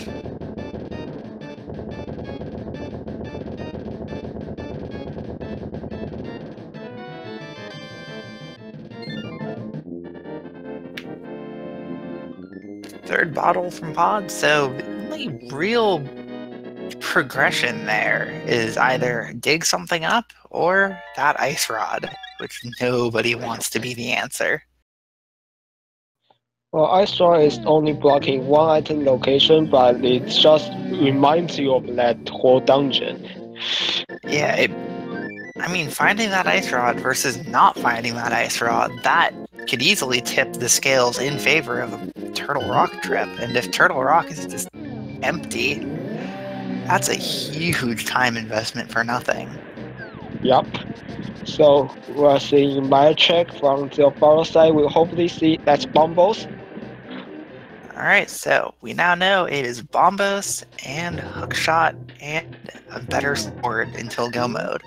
Third bottle from Pod, so the only real progression there is either dig something up or that ice rod, which nobody wants to be the answer. Well, Ice Rod is only blocking one item location, but it just reminds you of that whole dungeon. Yeah, I mean, finding that ice rod versus not finding that ice rod, that could easily tip the scales in favor of a Turtle Rock trip. And if Turtle Rock is just empty, that's a huge time investment for nothing. Yup. So we're seeing my check from the Zilvarro side. We'll hopefully see that's Bombos. Alright, so we now know it is Bombos and Hookshot and a better sword until go mode.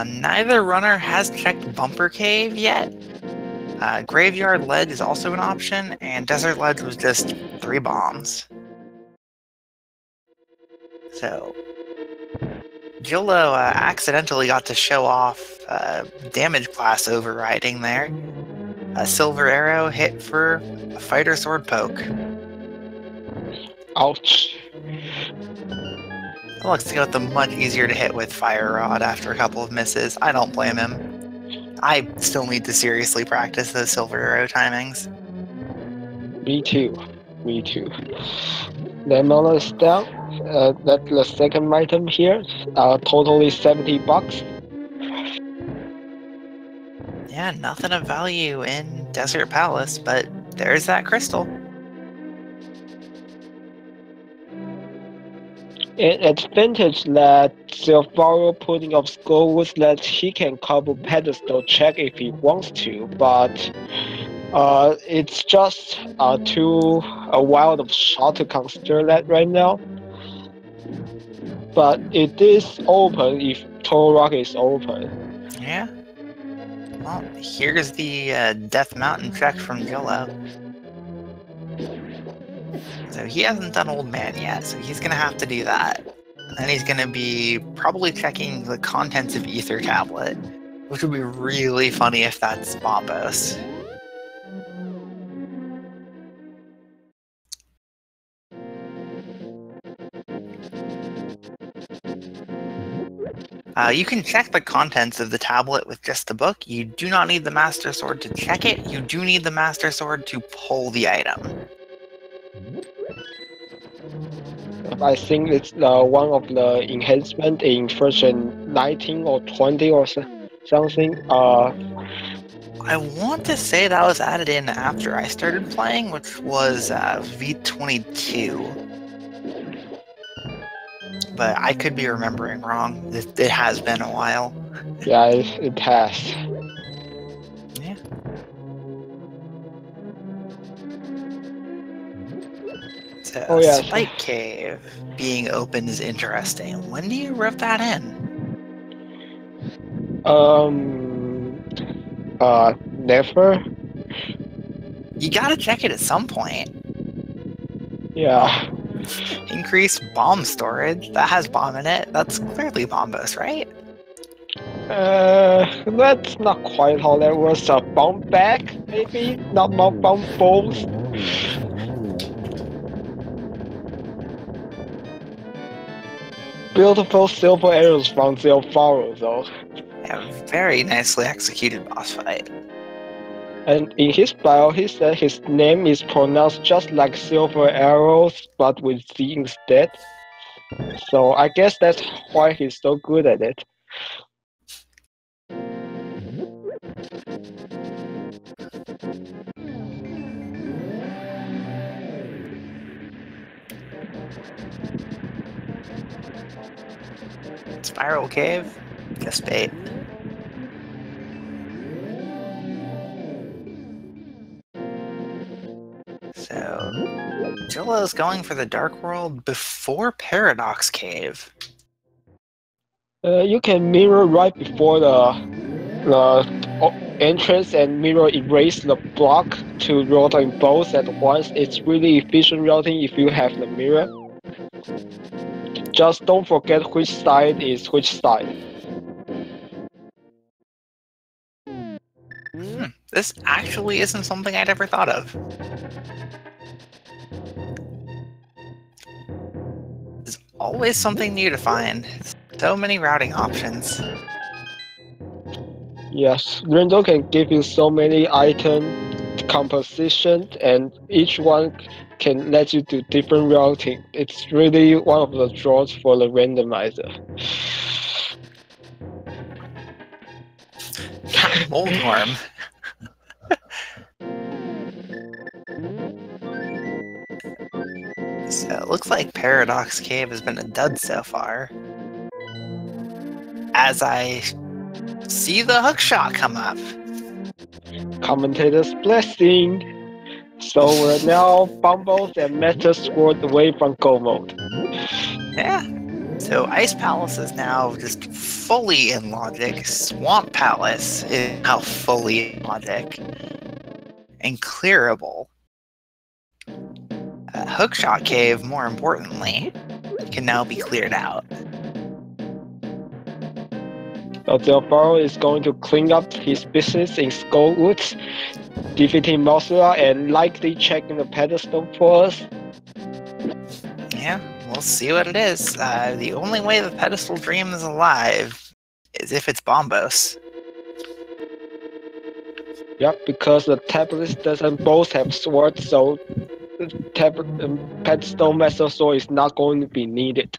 Neither runner has checked Bumper Cave yet. Graveyard Ledge is also an option, and Desert Ledge was just 3 bombs. So, Jullo accidentally got to show off damage class overriding there. A Silver Arrow hit for a Fighter Sword poke. Ouch. Let's go with the much easier to hit with Fire Rod after a couple of misses. I don't blame him. I still need to seriously practice those Silver Arrow timings. Me too. Me too. The amount is down. That's the second item here. Totally $70. Yeah, nothing of value in Desert Palace, but there's that crystal. An advantage that Zilvarro putting up score was that he can cover pedestal check if he wants to, but it's just too wild of shot to consider that right now. But it is open if Total Rock is open. Yeah. Well, here's the Death Mountain check from Jullo. So he hasn't done Old Man yet, so he's going to have to do that. And he's going to be probably checking the contents of Ether Tablet, which would be really funny if that's Bombos. You can check the contents of the tablet with just the book. You do not need the Master Sword to check it. You do need the Master Sword to pull the item. I think it's one of the enhancement in version 19 or 20 or something. I want to say that was added in after I started playing, which was V22. But I could be remembering wrong. It has been a while. Yeah, it has. Yeah. So, Spike Cave being open is interesting. When do you rip that in? Never. You gotta check it at some point. Yeah. Increase bomb storage. That has bomb in it. That's clearly Bombos, right? That's not quite how that was. A bomb back, maybe? Not bomb balls. Beautiful silver arrows from Zilvarro, though. Yeah, very nicely executed boss fight. And in his bio, he said his name is pronounced just like Silver Arrows, but with Z instead. So I guess that's why he's so good at it. Spiral Cave? Just bait. So, Jullo's going for the Dark World before Paradox Cave. You can mirror right before the entrance and mirror erase the block to roll in both at once. It's really efficient routing if you have the mirror. Just don't forget which side is which side. This actually isn't something I'd ever thought of. There's always something new to find. So many routing options. Yes, Rando can give you so many item compositions, and each one can let you do different routing. It's really one of the draws for the randomizer. Moldworm. So it looks like Paradox Cave has been a dud so far. As I see the hookshot come up. Commentator's blessing. So we're now Bumbles and Meta Sword away from Go mode. Yeah. So Ice Palace is now just fully in logic. Swamp Palace is now fully in logic. And clearable. Hookshot Cave, more importantly, can now be cleared out. So Zilvarro is going to clean up his business in Skull Woods, defeating Mothra and likely checking the pedestal for us. Yeah, we'll see what it is. The only way the pedestal dream is alive is if it's Bombos. Yep, because the tablets doesn't both have swords, so pedestal Master Sword is not going to be needed.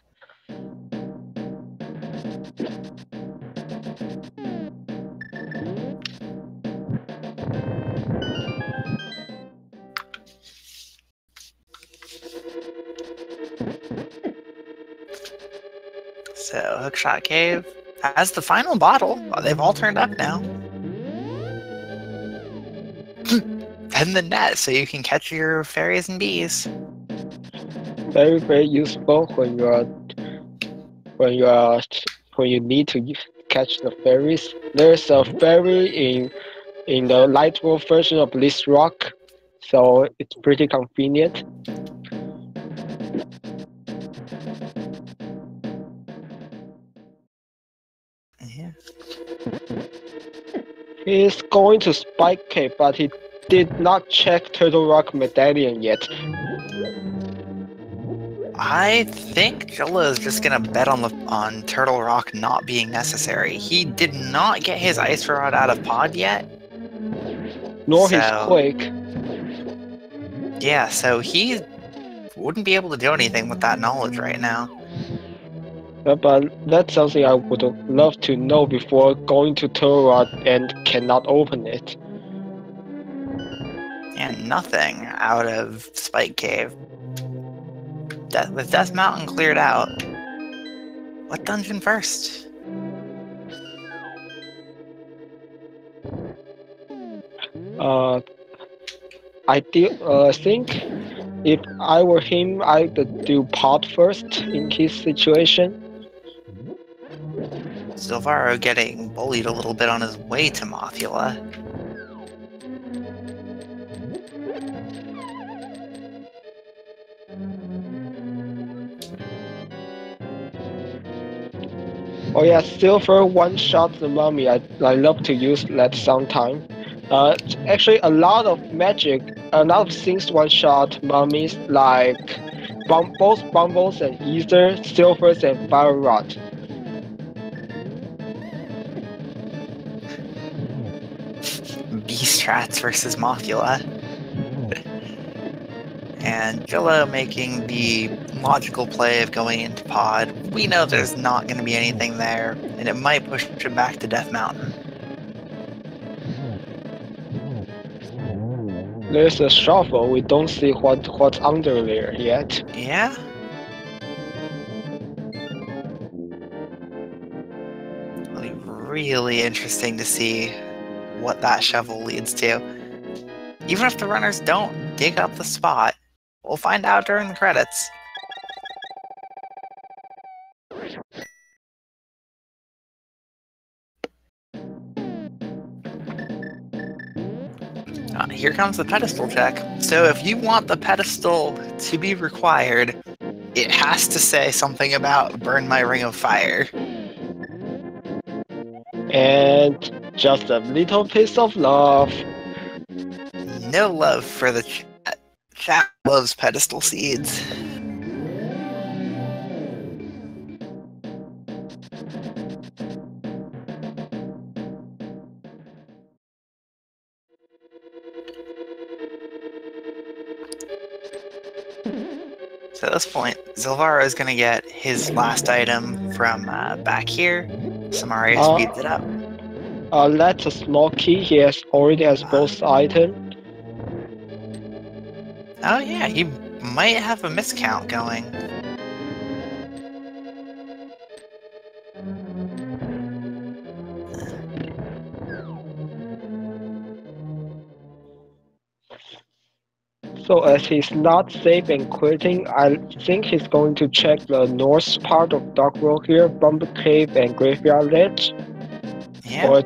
So Hookshot Cave has the final bottle. They've all turned up now. And the net, so you can catch your fairies and bees. Very, very useful when you need to catch the fairies. There's a fairy in the light world version of this rock, so it's pretty convenient. Yeah. He's going to Spike Cave, but he did not check Turtle Rock Medallion yet. I think Jilla is just gonna bet on Turtle Rock not being necessary. He did not get his Ice Rod out of Pod yet. Nor his Quake. Yeah, so he wouldn't be able to do anything with that knowledge right now. But that's something I would love to know before going to Turtle Rock and cannot open it. And nothing out of Spike Cave. With Death Mountain cleared out, what dungeon first? I think if I were him, I would do Pod first in his situation. Zilvarro getting bullied a little bit on his way to Mothula. Oh yeah, Silver one-shot the mummy. I love to use that sometime. Actually, a lot of things one-shot mummies like both Bumbles and Ether, Silvers and Fire Rod. Beast Rats versus Mothula. And Jilla making the logical play of going into Pod. We know there's not going to be anything there, and it might push him back to Death Mountain. There's a shovel. We don't see what's under there yet. Yeah? It'll be really interesting to see what that shovel leads to. Even if the runners don't dig up the spot, we'll find out during the credits. Here comes the pedestal check. So if you want the pedestal to be required, it has to say something about burn my ring of fire. And just a little piece of love. No love for the chat. Chat loves pedestal seeds. So at this point, Zilvarro is going to get his last item from back here. Samaria speeds it up. That's a small key. He already has both items. Oh yeah, he might have a miscount going. So as he's not safe and quitting, I think he's going to check the north part of Dark World here, Bumper Cave and Graveyard Ledge, Yeah.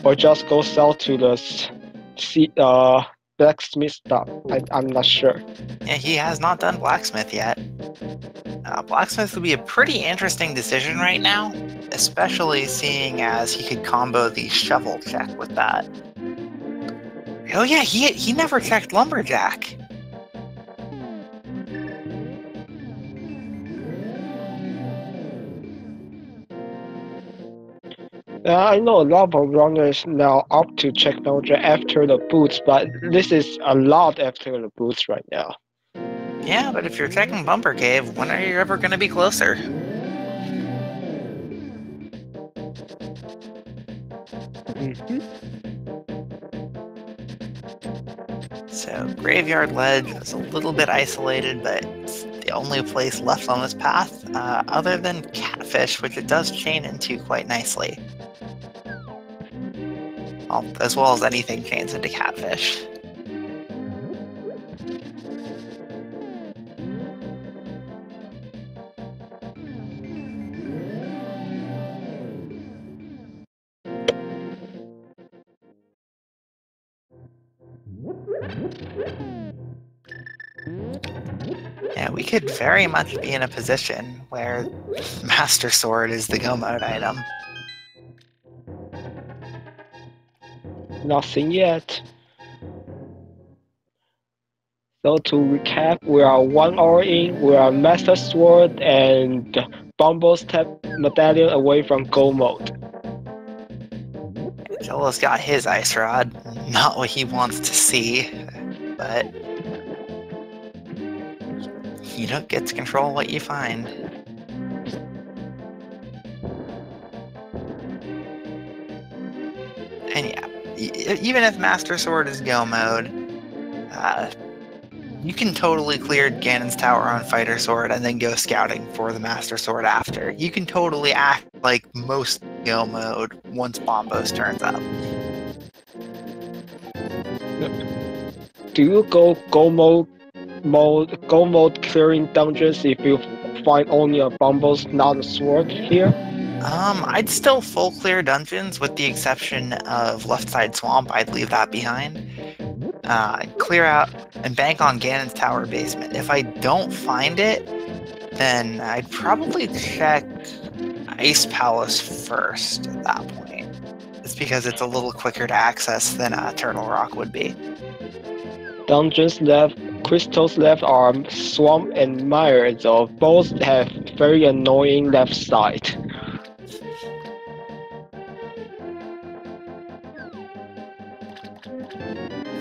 or just go south to the blacksmith stop. I'm not sure. Yeah, he has not done Blacksmith yet. Blacksmith would be a pretty interesting decision right now, especially seeing as he could combo the shovel check with that. Oh yeah, he never checked Lumberjack. I know a lot of runners now opt to check Lumberjack after the boots, but this is a lot after the boots right now. Yeah, but if you're checking Bumper Cave, when are you ever going to be closer? So, Graveyard Ledge is a little bit isolated, but it's the only place left on this path, other than Catfish, which it does chain into quite nicely. Well, as well as anything chains into Catfish. Yeah, we could very much be in a position where Master Sword is the go mode item. Nothing yet. So to recap, we are 1 hour in, we are Master Sword and Bumble's Step Medallion away from Go mode. Jello's got his Ice Rod, not what he wants to see, but you don't get to control what you find. And yeah, even if Master Sword is go mode, you can totally clear Ganon's tower on Fighter Sword and then go scouting for the Master Sword after. You can totally act like most go mode once Bombos turns up. Do you go mode clearing dungeons if you find only a Bumble's not a sword here? I'd still full clear dungeons with the exception of Left Side Swamp. I'd leave that behind. Clear out and bank on Ganon's tower basement. If I don't find it, then I'd probably check Ice Palace first at that point. It's because it's a little quicker to access than Turtle Rock would be. Dungeons left, crystals left are Swamp and Mire, though both have very annoying left side.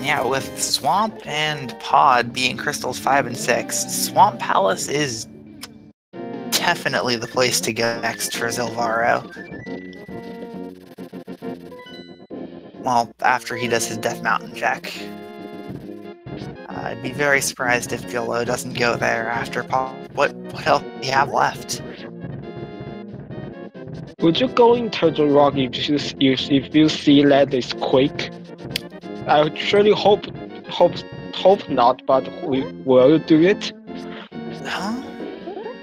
Yeah, with Swamp and Pod being crystals 5 and 6, Swamp Palace is definitely the place to go next for Zilvarro. Well, after he does his Death Mountain check. I'd be very surprised if Jillo doesn't go there after Pod. What else do you have left? Would you go in Turtle Rock if you see that is quick? I really hope not, but we will do it.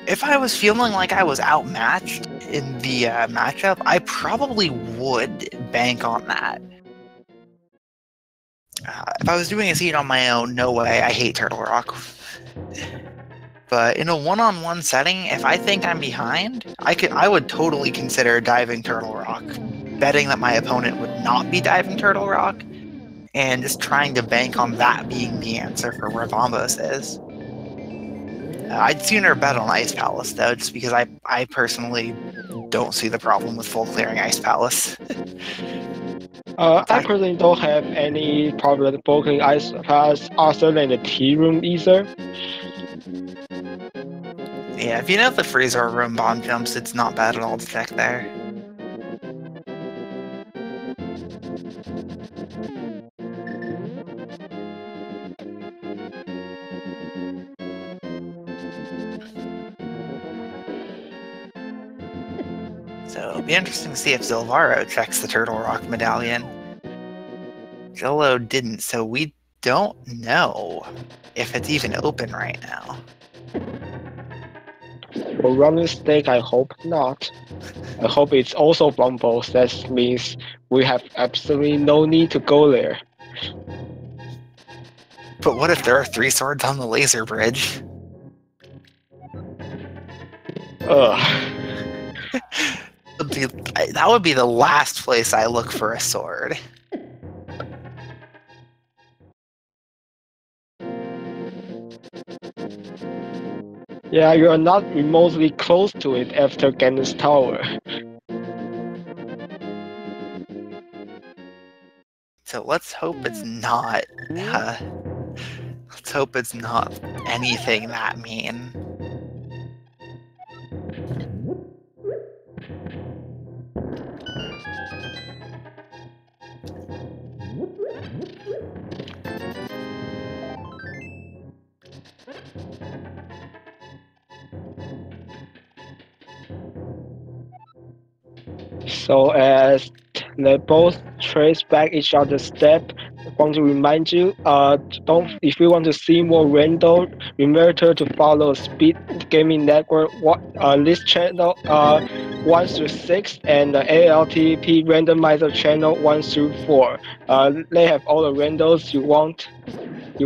If I was feeling like I was outmatched in the matchup, I probably would bank on that. If I was doing a seed on my own, no way. I hate Turtle Rock. But in a one-on-one setting, if I think I'm behind, I would totally consider diving Turtle Rock, betting that my opponent would not be diving Turtle Rock, and just trying to bank on that being the answer for where Bombos is. I'd sooner bet on Ice Palace, though, just because I personally don't see the problem with full clearing Ice Palace. I personally don't have any problem with booking Ice Palace other than the tea room either. Yeah, if you know the freezer room bomb jumps, it's not bad at all to check there. So it'll be interesting to see if Zilvarro checks the Turtle Rock medallion. Jillo didn't, so we don't know if it's even open right now. For running stake, I hope not. I hope it's also from both. That means we have absolutely no need to go there. But what if there are 3 swords on the laser bridge? That would be the last place I look for a sword. Yeah, you are not remotely close to it after Ganon's tower. So let's hope it's not. Let's hope it's not anything that mean. So as they both trace back each other's step, I want to remind you, if you want to see more random, remember to follow Speed Gaming Network this channel 1 through 6 and the ALTTP Randomizer channel 1 through 4. They have all the randos you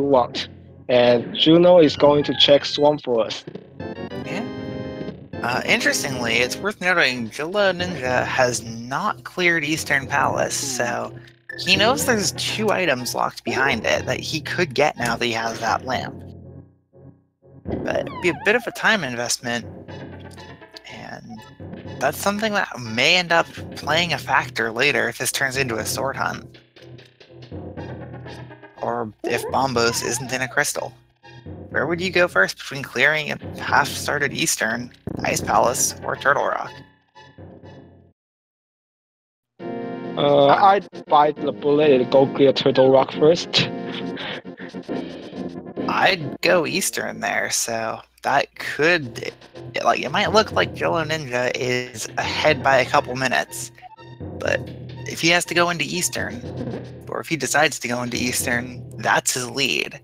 want. And Juno is going to check Swamp for us. Yeah. Interestingly, it's worth noting Julloninja has not cleared Eastern Palace, so he knows there's 2 items locked behind it that he could get now that he has that lamp. But it'd be a bit of a time investment, and that's something that may end up playing a factor later if this turns into a sword hunt. Or if Bombos isn't in a crystal. Where would you go first between clearing a half-started Eastern, Ice Palace, or Turtle Rock? I'd bite the bullet and go clear Turtle Rock first. I'd go Eastern there, so that could... it might look like Julloninja is ahead by a couple minutes, but if he has to go into Eastern, or if he decides to go into Eastern, that's his lead.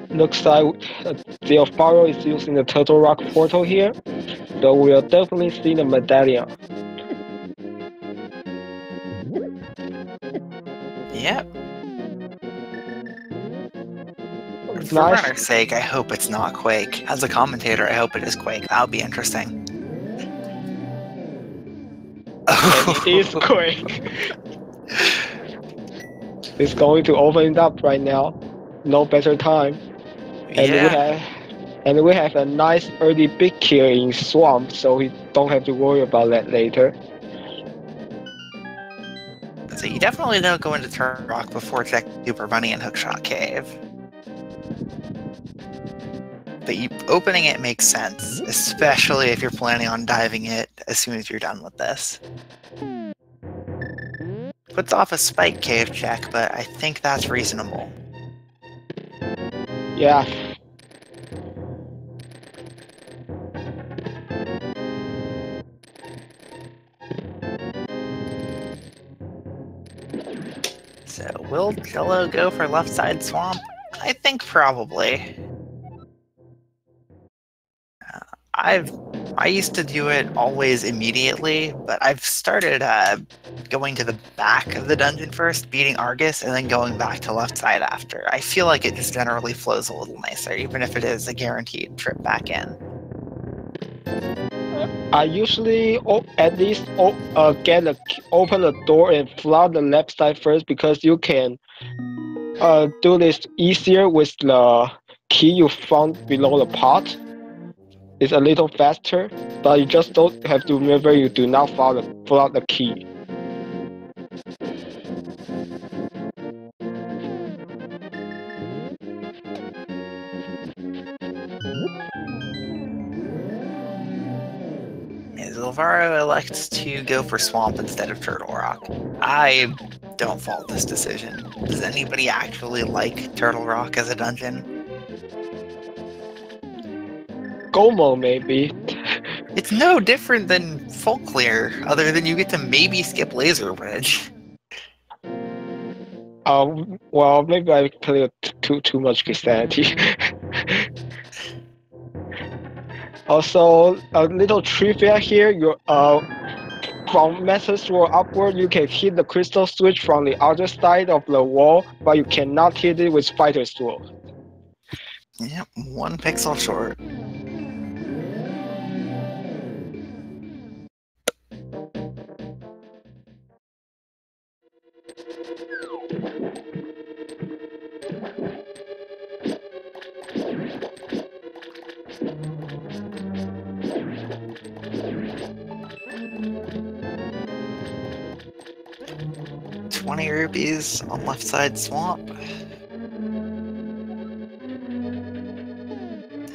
Looks like Zilvarro is using the Turtle Rock portal here, so we'll definitely see the medallion. Yep. For Nice. runner's sake, I hope it's not Quake. As a commentator, I hope it is Quake. That would be interesting. And it is Quake. It's going to open it up right now. No better time. And we have a nice early big kill in Swamp, so we don't have to worry about that later. So you definitely don't go into Turtle Rock before checking Super Bunny and Hookshot Cave. But opening it makes sense, especially if you're planning on diving it as soon as you're done with this. Puts off a Spike Cave check, but I think that's reasonable. Yeah. So will Jello go for left side swamp? I think probably. I used to do it always immediately, but I've started going to the back of the dungeon first, beating Argus, and then going back to left side after. I feel like it just generally flows a little nicer, even if it is a guaranteed trip back in. I usually at least open the door and flood the left side first, because you can do this easier with the key you found below the pot. It's a little faster, but you just don't have to remember you do not flood the key. Zilvarro elects to go for Swamp instead of Turtle Rock. I don't fault this decision. Does anybody actually like Turtle Rock as a dungeon? Gomo, maybe. It's no different than Folkleer, other than you get to maybe skip Laser Bridge. Well, maybe I play too much Christianity. Also, a little trivia here. From Master Sword upward, you can hit the crystal switch from the other side of the wall, but you cannot hit it with Fighter Sword. Yep, 1 pixel short. ₹20 on left side swamp.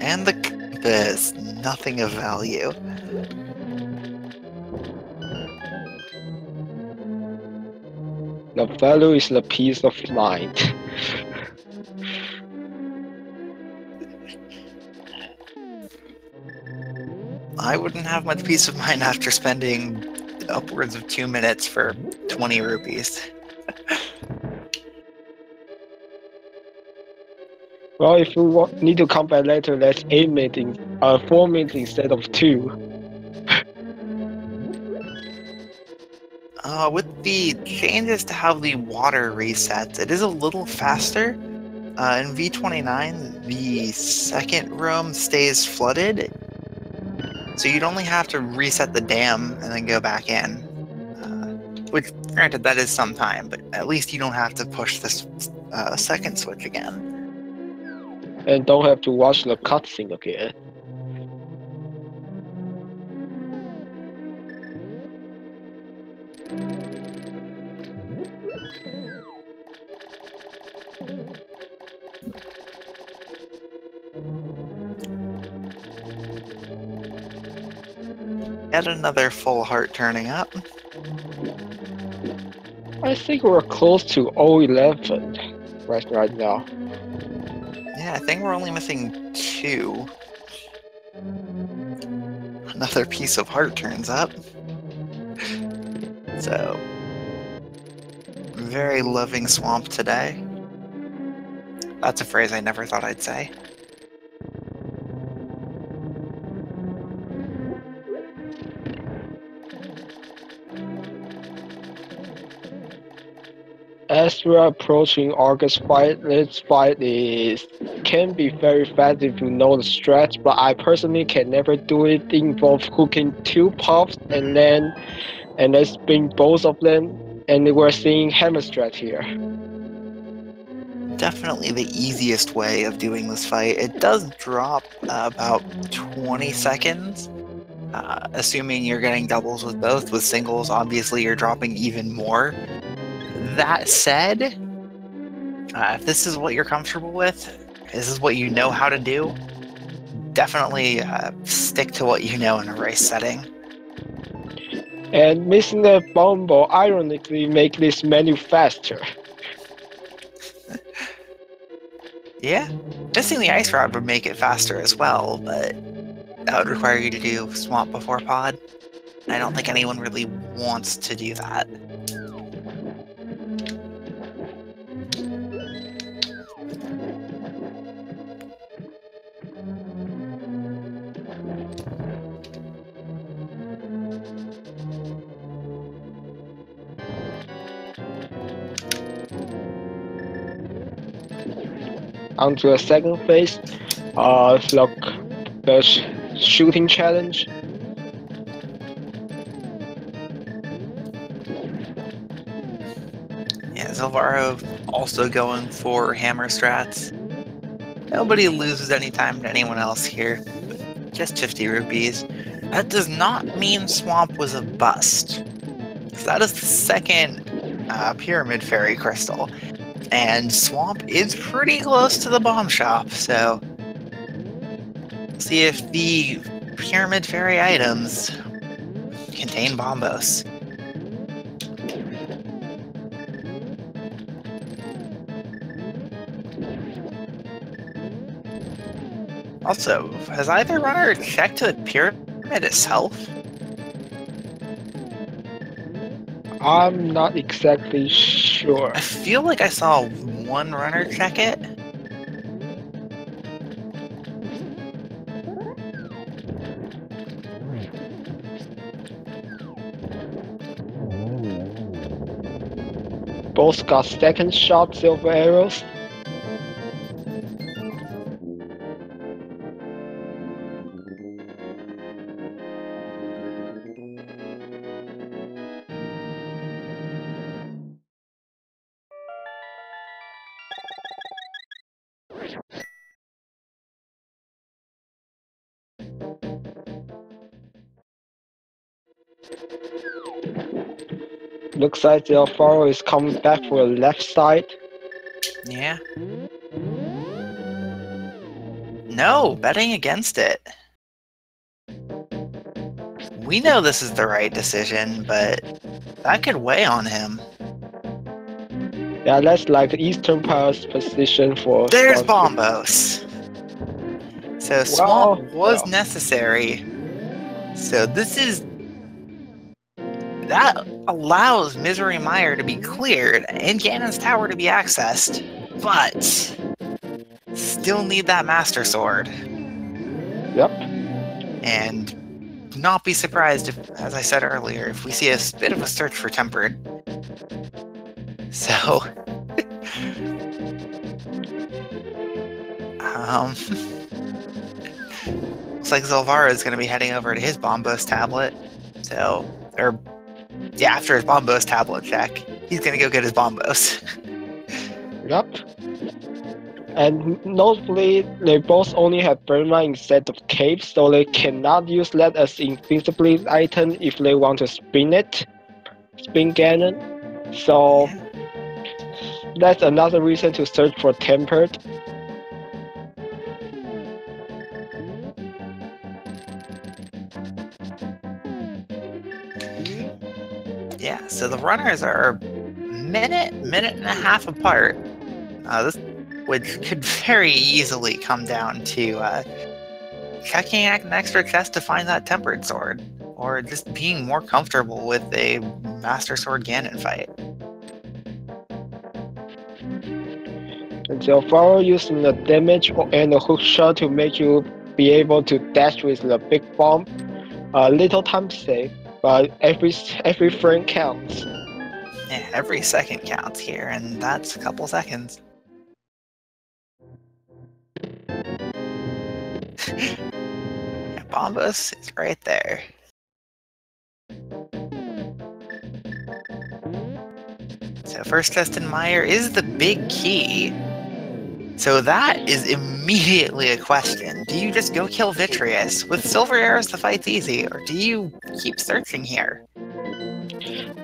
And the compass, nothing of value. The value is the peace of mind. I wouldn't have much peace of mind after spending upwards of 2 minutes for ₹20. Well, if you need to come back later, that's 4 minutes instead of 2. With the changes to how the water resets, it is a little faster. In V29, the second room stays flooded, so you'd only have to reset the dam and then go back in. Which, granted, that is some time, but at least you don't have to push this second switch again. And don't have to watch the cutscene again. Yet another full heart turning up. I think we're close to 011 right now. Yeah, I think we're only missing 2. Another piece of heart turns up. So, very loving swamp today. That's a phrase I never thought I'd say. As we're approaching August fight, this fight can be very fast if you know the strat, but I personally can never do it. It involves hooking 2 puffs and then spin both of them, and we're seeing hammer strat here. Definitely the easiest way of doing this fight. It does drop about 20 seconds, assuming you're getting doubles with both. With singles, obviously you're dropping even more. That said, if this is what you're comfortable with, this is what you know how to do, definitely stick to what you know in a race setting. And missing the bumble ironically make this menu faster. Yeah, missing the ice rod would make it faster as well, but that would require you to do swamp before pod. I don't think anyone really wants to do that. Onto the second phase, the shooting challenge. Yeah, Zilvarro also going for hammer strats. Nobody loses any time to anyone else here. Just 50 rupees. That does not mean Swamp was a bust. That is the second Pyramid Fairy Crystal. And Swamp is pretty close to the bomb shop, so see if the Pyramid Fairy items contain bombos. Also, has either runner checked the pyramid itself? I'm not exactly sure. I feel like I saw one runner check it. Both got second shot silver arrows. Looks like Zilvarro is coming back for the left side. Yeah. No, betting against it. We know this is the right decision, but that could weigh on him. Yeah, that's like Eastern Power's position for. There's Bombos. So Swamp was necessary. So this is... That allows Misery Mire to be cleared and Ganon's Tower to be accessed, but still need that Master Sword. Yep. And not be surprised if, as I said earlier, if we see a bit of a search for Tempered. So... looks like Zilvarro is going to be heading over to his Bombos tablet. So, yeah, after his Bombos tablet check, he's going to go get his Bombos. Yep. And notably, they both only have Burma instead of Cape, so they cannot use that as invisibility item if they want to spin Ganon. So that's another reason to search for Tempered. Yeah, so the runners are a minute and a half apart. Which could very easily come down to checking an extra chest to find that Tempered Sword, or just being more comfortable with a Master Sword Ganon fight. And Zilvarro using the damage and the hook shot to make you be able to dash with the big bomb. Little time save, but every frame counts. Yeah, every second counts here, and that's a couple seconds. Yeah, Bombos is right there. So first test in Mire is the big key. So that is immediately a question. Do you just go kill Vitreous? With silver arrows, the fight's easy, or do you keep searching here?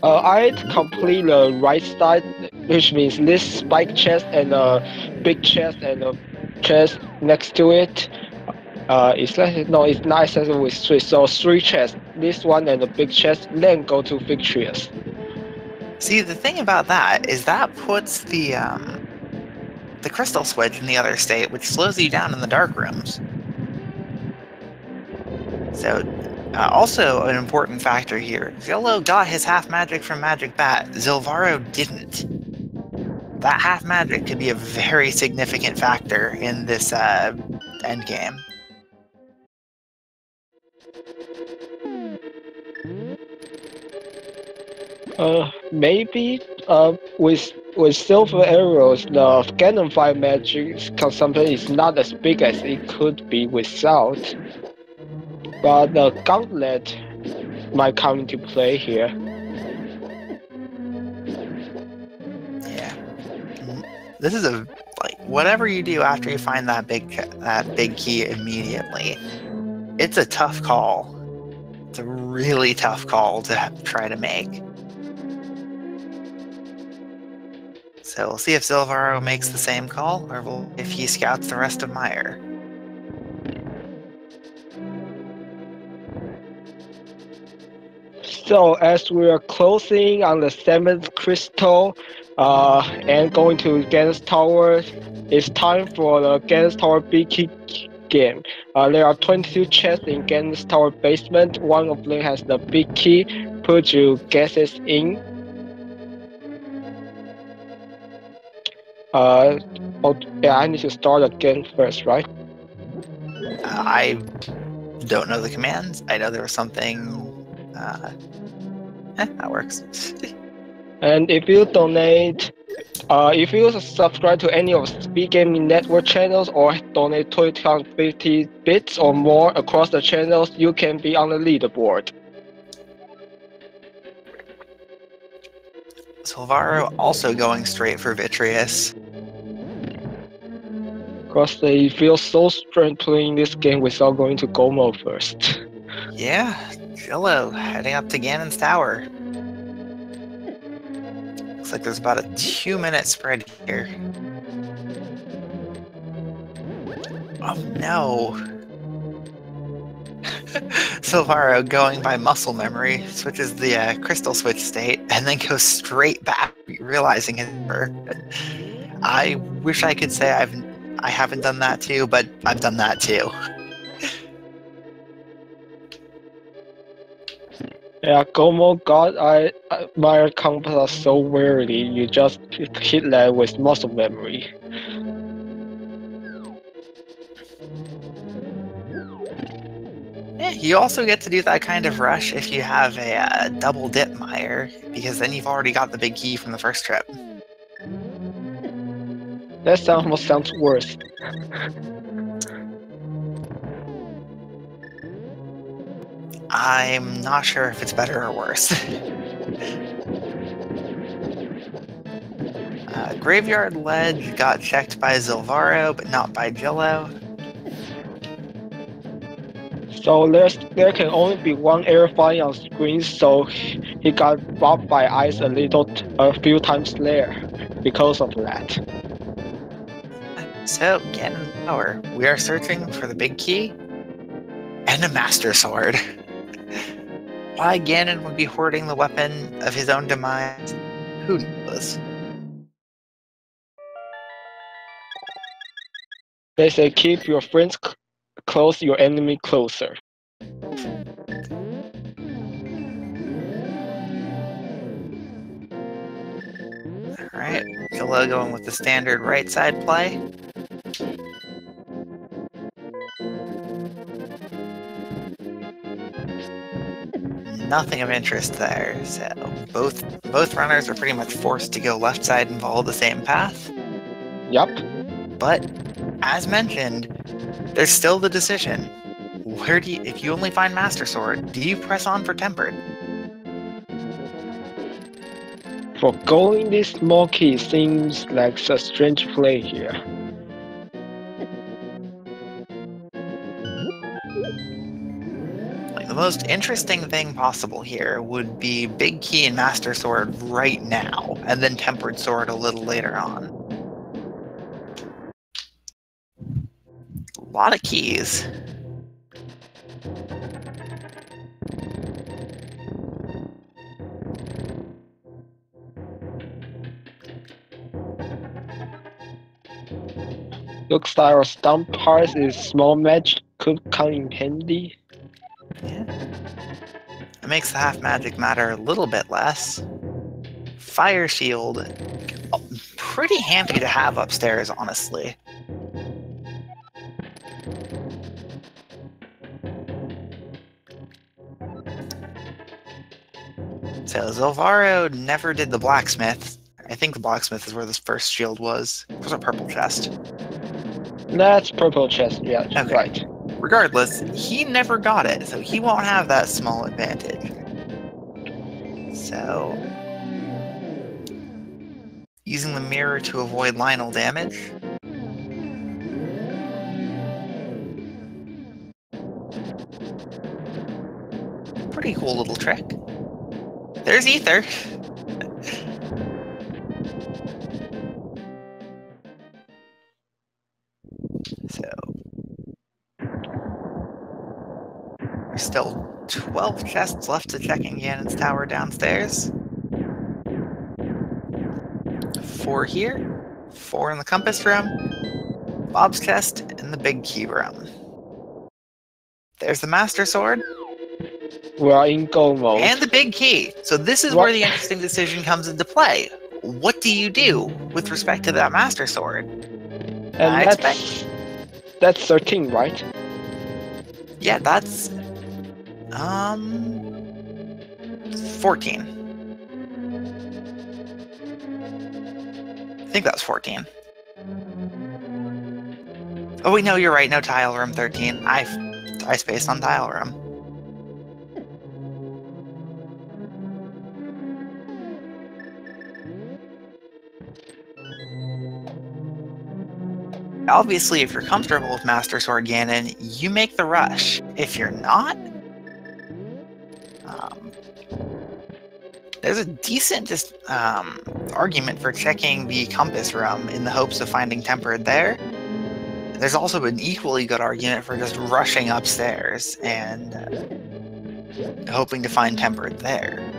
I'd complete the right side, which means this spike chest and a big chest and a chest next to it. It's not accessible with 3, so 3 chests. This one and the big chest, then go to Victorious. See, the thing about that is that puts the crystal switch in the other state, which slows you down in the dark rooms. So, also an important factor here, Zillo got his half magic from Magic Bat, Zilvarro didn't. That half magic could be a very significant factor in this endgame. Maybe with silver arrows, the Ganon fight magic consumption is not as big as it could be without. But the gauntlet might come into play here. Yeah, this is whatever you do after you find that big key immediately, it's a tough call. It's a really tough call to try to make. So we'll see if Zilvarro makes the same call, or if he scouts the rest of Mire. So as we are closing on the 7th crystal and going to Ganon's Tower, it's time for the Ganon's Tower big key game. There are 22 chests in Ganon's tower basement. One of them has the big key. Put your guesses in. Oh, yeah, I need to start again first, right? I don't know the commands. I know there was something. That works. And if you donate, if you subscribe to any of Speed Gaming Network channels or donate 250 bits or more across the channels, you can be on the leaderboard. Zilvarro also going straight for Vitreous. Because they feel so strange playing this game without going to Gomo first. Yeah, Jillo heading up to Ganon's tower. Looks like there's about a 2-minute spread here. Oh no! Zilvarro going by muscle memory, switches the crystal switch state, and then goes straight back, realizing his error. I wish I could say I haven't done that too, but I've done that too. Yeah, Gomo God, I admire combos so rarely. You just hit that with muscle memory. Yeah, you also get to do that kind of rush if you have a double dip mire, because then you've already got the big key from the first trip. That almost sounds worse. I'm not sure if it's better or worse. Graveyard Ledge got checked by Zilvarro, but not by Jillo. So there can only be one air flying on screen, so he got bopped by ice a few times there because of that. So, Ganon Tower, we are searching for the big key and a Master Sword. Why Ganon would be hoarding the weapon of his own demise, who knows? They say keep your friends close, your enemy closer. Alright, Jillo going with the standard right side play. Nothing of interest there, so both runners are pretty much forced to go left side and follow the same path. Yup. But, as mentioned, there's still the decision. If you only find Master Sword, do you press on for Tempered? For going this small key seems like a strange play here. Like, the most interesting thing possible here would be Big Key and Master Sword right now, and then Tempered Sword a little later on. A lot of keys. Looks like our stump parts is small match could come in handy. Yeah. It makes the half magic matter a little bit less. Fire Shield, pretty handy to have upstairs, honestly. So Zilvarro never did the blacksmith. I think the blacksmith is where this first shield was. It was a purple chest. That's purple chest, yeah, Okay. right. Regardless, he never got it, so he won't have that small advantage. So, using the mirror to avoid Lionel damage. Pretty cool little trick. There's Ether. So, there's still 12 chests left to check in Ganon's tower downstairs. 4 here, 4 in the compass room, Bob's chest, and the big key room. There's the Master Sword. We are in go mode. And the big key. So this is where the interesting decision comes into play. What do you do with respect to that Master Sword? And that's 13, right? Yeah, that's 14. I think that was 14. Oh wait, no, you're right. No tile room 13. I spaced on tile room. Obviously, if you're comfortable with Master Sword Ganon, you make the rush. If you're not, there's a decent argument for checking the compass room in the hopes of finding tempered there. There's also an equally good argument for just rushing upstairs and hoping to find tempered there.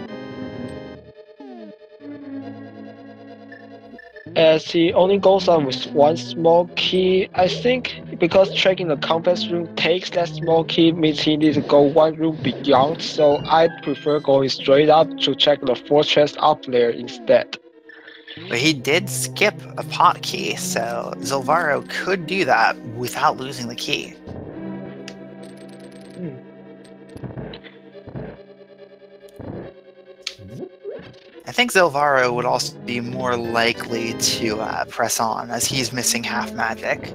As he only goes on with one small key, I think because checking the compass room takes that small key means he needs to go one room beyond, so I prefer going straight up to check the fortress up there instead. But he did skip a pot key, so Zilvarro could do that without losing the key. I think Zilvarro would also be more likely to press on, as he's missing half magic.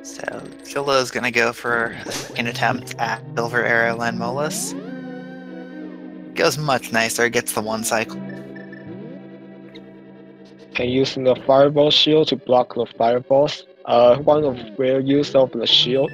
So Jullo's gonna go for a second attempt at Silver Arrow Landmolus. Goes much nicer, gets the one cycle. And using the fireball shield to block the fireballs. One of rare use of the shield.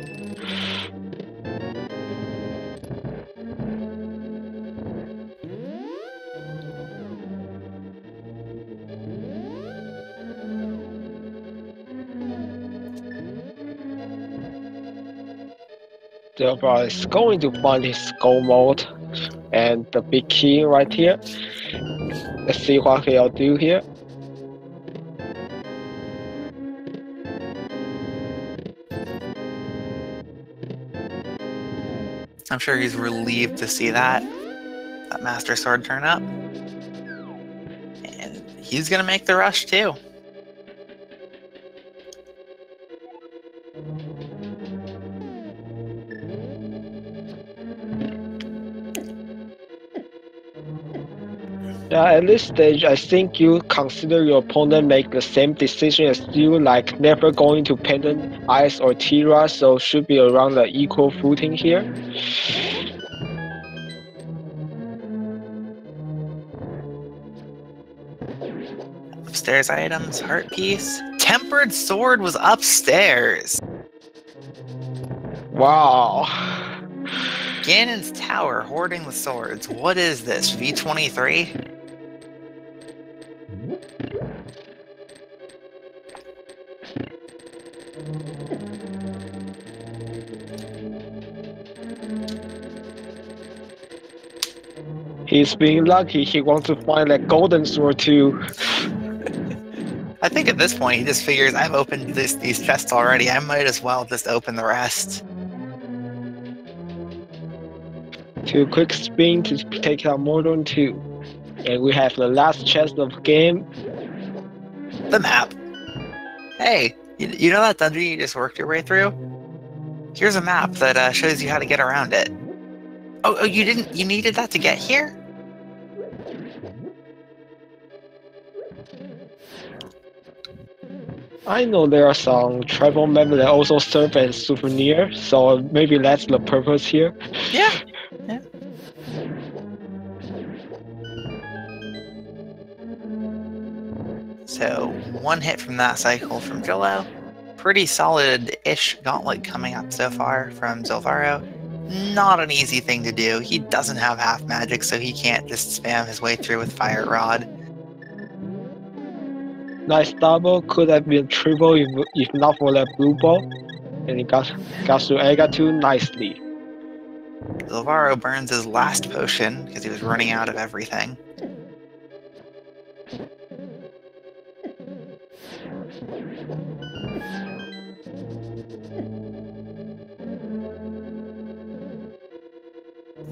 Zilvarro is going to find his go mode and the big key right here. Let's see what he'll do here. I'm sure he's relieved to see that Master Sword turn up. And he's gonna make the rush too. Yeah, at this stage, I think you consider your opponent make the same decision as you, like never going to Pendant, Ice, or Tira, so should be around the equal footing here. Upstairs items, heart piece. Tempered sword was upstairs. Wow. Ganon's tower hoarding the swords. What is this, V23? He's being lucky. He wants to find that golden sword too. I think at this point he just figures I've opened these chests already. I might as well just open the rest. 2 quick spin to take out more than 2. And we have the last chest of the game. The map. Hey, you know that dungeon you just worked your way through? Here's a map that shows you how to get around it. Oh, you didn't? You needed that to get here? I know there are some travel maps that also serve as souvenir, so maybe that's the purpose here. Yeah. So, 1 hit from that cycle from Jullo. Pretty solid-ish gauntlet coming up so far from Zilvarro. Not an easy thing to do. He doesn't have half magic, so he can't just spam his way through with Fire Rod. Nice double, could have been triple if not for that blue ball. And he got through Ega 2 nicely. Zilvarro burns his last potion because he was running out of everything.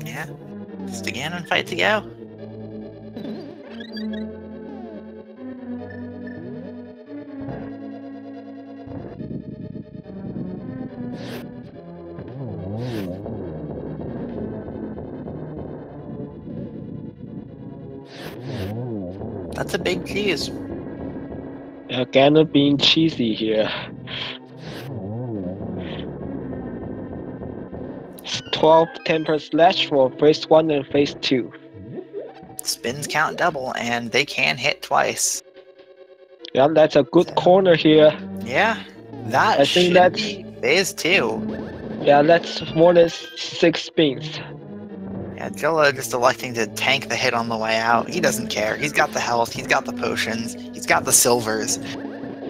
Yeah, just a Ganon fight to go. That's a big cheese. Yeah, Ganon being cheesy here. 12 temper slash for phase 1 and phase 2. Spins count double, and they can hit twice. Yeah, that's a good corner here. Yeah, that I think should be phase 2. Yeah, that's more than 6 spins. Yeah, Jilla just electing to tank the hit on the way out. He doesn't care. He's got the health, he's got the potions, he's got the silvers.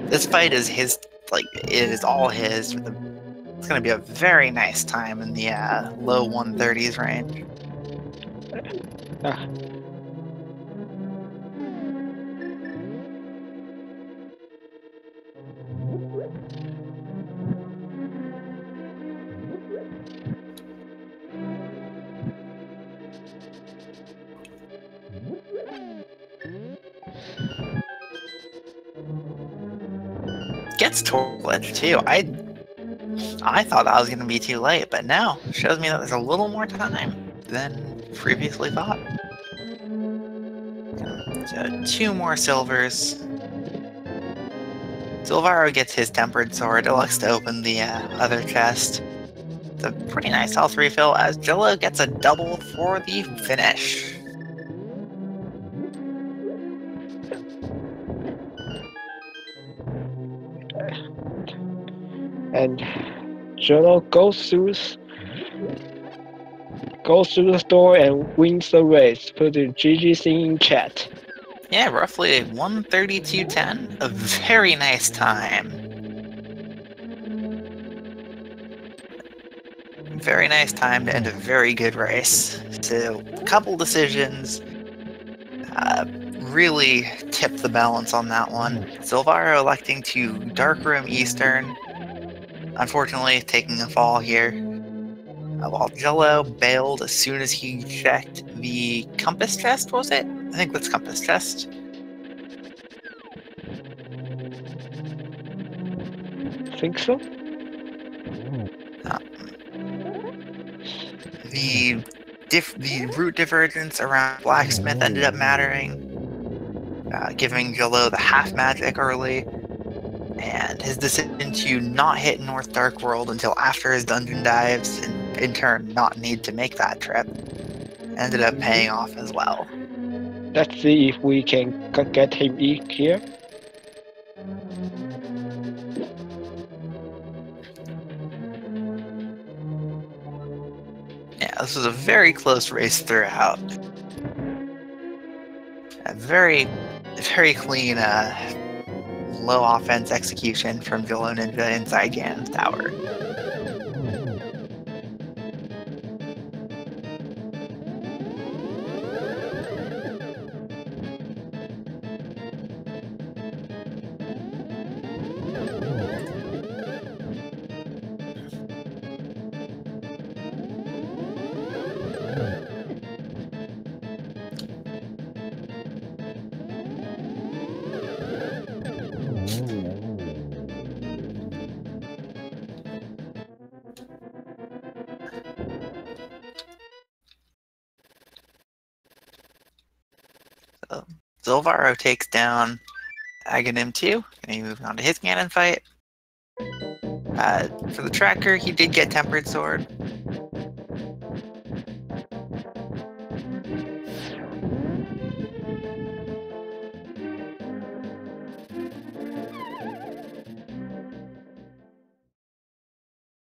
This fight is his, like, it is all his. It's going to be a very nice time in the low 130s range. Gets Torch too. I thought that was going to be too late, but no. Shows me that there's a little more time than previously thought. So 2 more silvers. Zilvarro gets his tempered sword. It looks to open the other chest. It's a pretty nice health refill as Jilla gets a double for the finish. And Jono goes through the store and wins the race. Put the GGC in chat. Yeah, roughly 132.10. A very nice time. Very nice time to end a very good race. So, a couple decisions really tipped the balance on that one. Zilvarro electing to Dark Room Eastern. Unfortunately, taking a fall here. While Jello bailed as soon as he checked the compass chest, was it? I think that's compass chest. Think so? The route divergence around Blacksmith ended up mattering, giving Jello the half magic early, and his decision to not hit North Dark World until after his dungeon dives, and in turn not need to make that trip, ended up paying off as well. Let's see if we can get him here. Yeah, this was a very close race throughout. A very, very clean low offense execution from Julloninja inside Ganon's tower. So, Zilvarro takes down Aghanim 2, and he moves on to his Ganon fight. For the tracker, he did get Tempered Sword.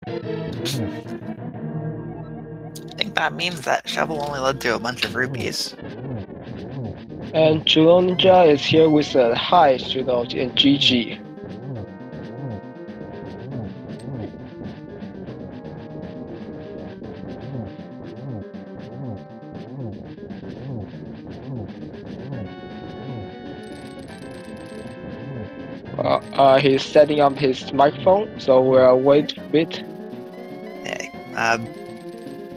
I think that means that Shovel only led to a bunch of rupees. And Julloninja is here with a hi, Julloninja and GG. He's setting up his microphone, so we'll wait a bit.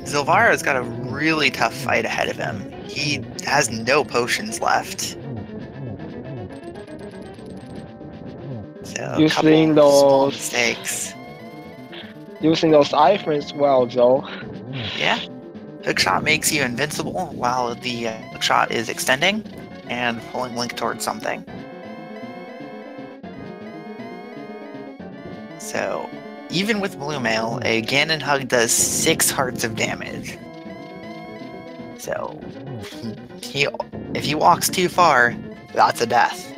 Zilvarro's got a really tough fight ahead of him. He has no potions left. So a couple small mistakes. Using those iframes well, though. Yeah. Hookshot makes you invincible while the hookshot is extending and pulling Link towards something. So, even with Blue Mail, a Ganon Hug does 6 hearts of damage. So, if he walks too far, that's a death.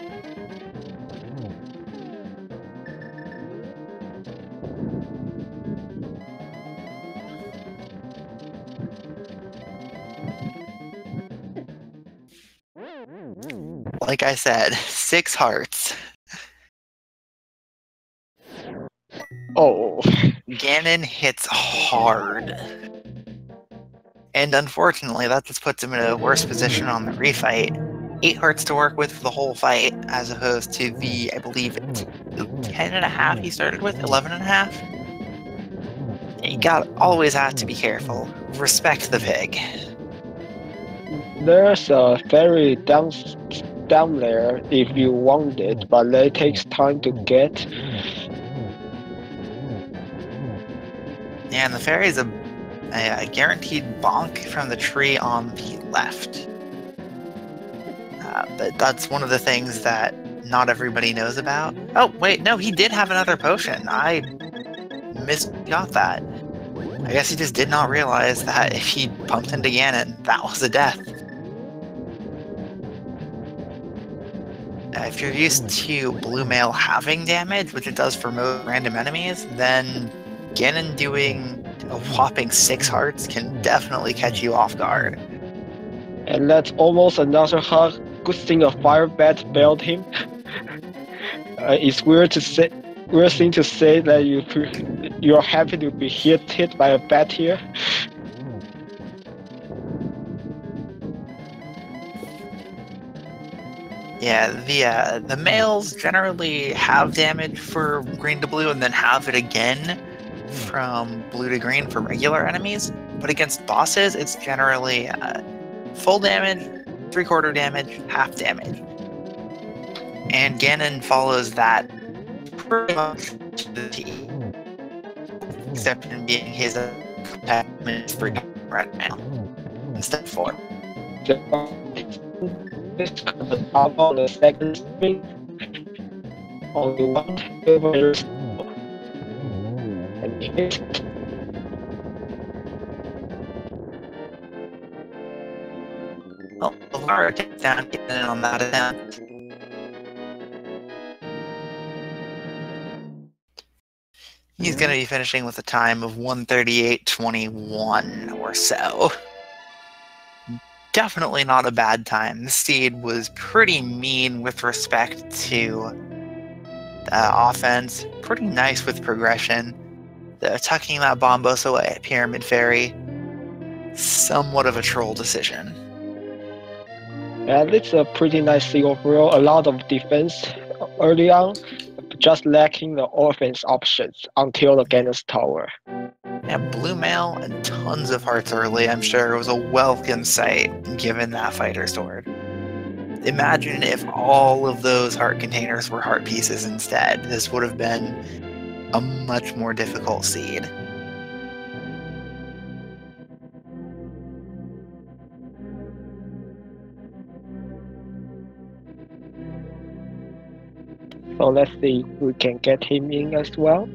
Like I said, 6 hearts. Oh. Ganon hits hard. And unfortunately, that just puts him in a worse position on the refight. 8 hearts to work with for the whole fight, as opposed to the, I believe, 10.5 he started with? 11.5? You always have to be careful. Respect the pig. There's a fairy down there if you want it, but it takes time to get. Yeah, and the fairy is a guaranteed bonk from the tree on the left. But that's one of the things that not everybody knows about. Oh, wait, no, he did have another potion. I misgot that. I guess he just did not realize that if he pumped into Ganon, that was a death. If you're used to Blue Mail having damage, which it does for most random enemies, then Ganon doing a whopping 6 hearts can definitely catch you off guard. And that's almost another hug. Good thing a fire bat failed him. It's weird thing to say that you're happy to be hit by a bat here. Yeah, the males generally have damage for green to blue and then have it again from blue to green for regular enemies. But against bosses, it's generally full damage, 3/4 damage, half damage. And Ganon follows that pretty much to the T. Except in being his attachment for right now. Instead of 4. The top on the second string. Only one silver and hit. Well, Zilvarro takes down Ganon on that attempt. He's going to be finishing with a time of 1:38.21 or so. Definitely not a bad time. This seed was pretty mean with respect to offense. Pretty nice with progression. Tucking that Bombos away at Pyramid Fairy. Somewhat of a troll decision. And it's a pretty nice thing overall. A lot of defense early on, just lacking the offense options until the Ganon's Tower. Yeah, Blue Mail and tons of hearts early, I'm sure it was a welcome sight given that fighter sword. Imagine if all of those heart containers were heart pieces instead. This would have been a much more difficult seed. So let's see if we can get him in as well.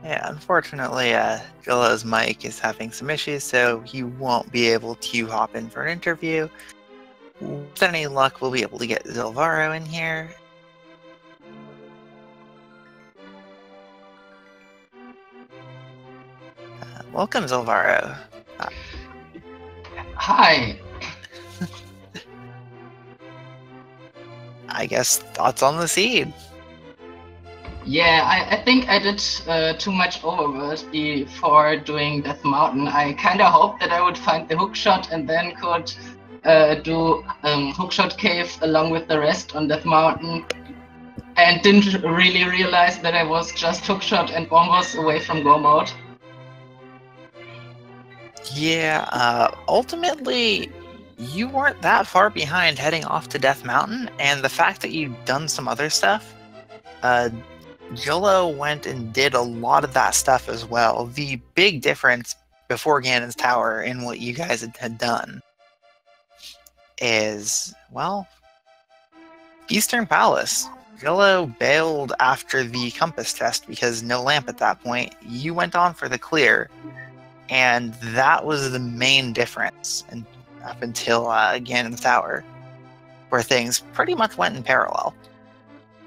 Yeah, unfortunately, Jillow's mic is having some issues, so he won't be able to hop in for an interview. With any luck, we'll be able to get Zilvarro in here. Welcome, Zilvarro. Hi. I guess thoughts on the seed? Yeah, I think I did too much overworld before doing Death Mountain. I kind of hoped that I would find the hookshot and then could do hookshot cave along with the rest on Death Mountain, and didn't really realize that I was just hookshot and one was away from go mode. Yeah, ultimately, you weren't that far behind heading off to Death Mountain, and the fact that you'd done some other stuff, Jillo went and did a lot of that stuff as well. The big difference before Ganon's Tower in what you guys had done is, well, Eastern Palace. Jillo bailed after the compass test because no lamp at that point. You went on for the clear, and that was the main difference up until Ganon's Tower, where things pretty much went in parallel.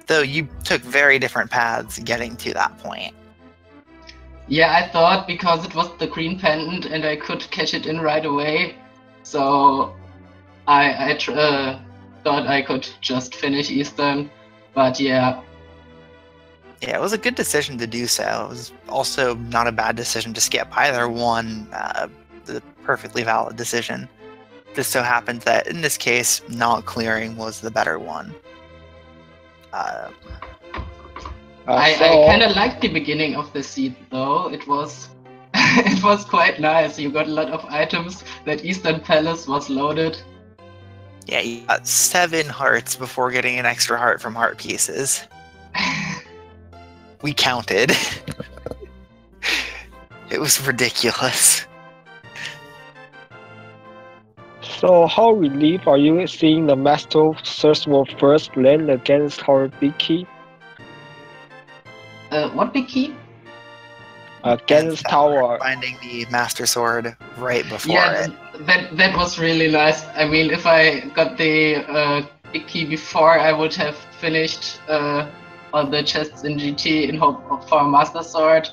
Though you took very different paths getting to that point. Yeah, I thought because it was the green pendant and I could catch it in right away, so I thought I could just finish Eastern, but yeah. Yeah, it was a good decision to do so. It was also not a bad decision to skip either one, the perfectly valid decision. Just so happened that in this case, not clearing was the better one. I kind of liked the beginning of the seed though. It was it was quite nice. You got a lot of items. That Eastern Palace was loaded. Yeah, you got 7 hearts before getting an extra heart from heart pieces. We counted. It was ridiculous. So how relieved are you seeing the Master Search World first land against our big key? What big key? Ganon's Tower. Finding the Master Sword right before Yeah, that was really nice. I mean, if I got the big key before, I would have finished all the chests in GT in hope for a Master Sword.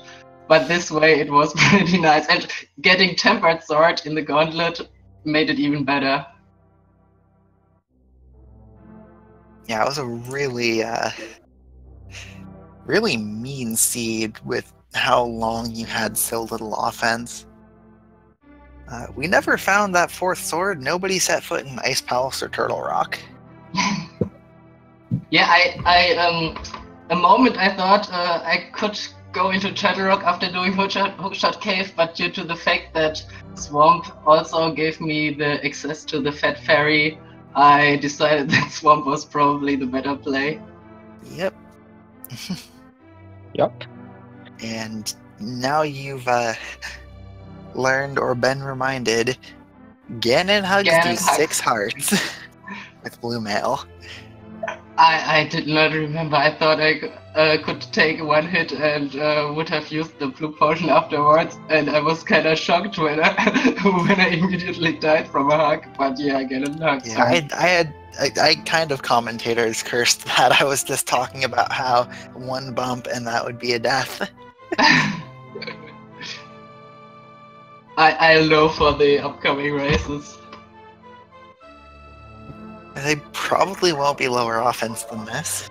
But this way, it was pretty nice. And getting Tempered Sword in the Gauntlet made it even better. Yeah, it was a really, really mean seed with how long you had so little offense. We never found that 4th sword. Nobody set foot in Ice Palace or Turtle Rock. Yeah, a moment I thought I could go into Turtle Rock after doing Hookshot Cave, but due to the fact that Swamp also gave me the access to the Fat Fairy, I decided that Swamp was probably the better play. Yep. Yep. And now you've learned or been reminded, Ganon hugs you 6 hearts with blue mail. I did not remember. I thought I could take 1 hit and would have used the blue potion afterwards, and I was kind of shocked when I immediately died from a hug. But yeah, Ganon hugs. Yeah, I kind of commentators cursed that. I was just talking about how 1 bump and that would be a death. I'll know for the upcoming races. They probably won't be lower offense than this.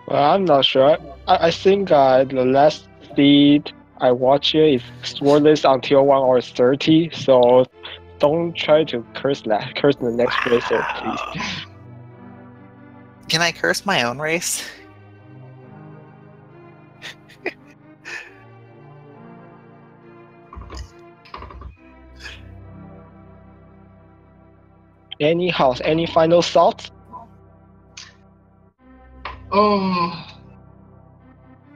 Well, I'm not sure. I think the last feed I watched here is swordless until 1 hour 30, so don't try to curse that. Curse the next racer, please. Can I curse my own race? Anyhow, any final thoughts?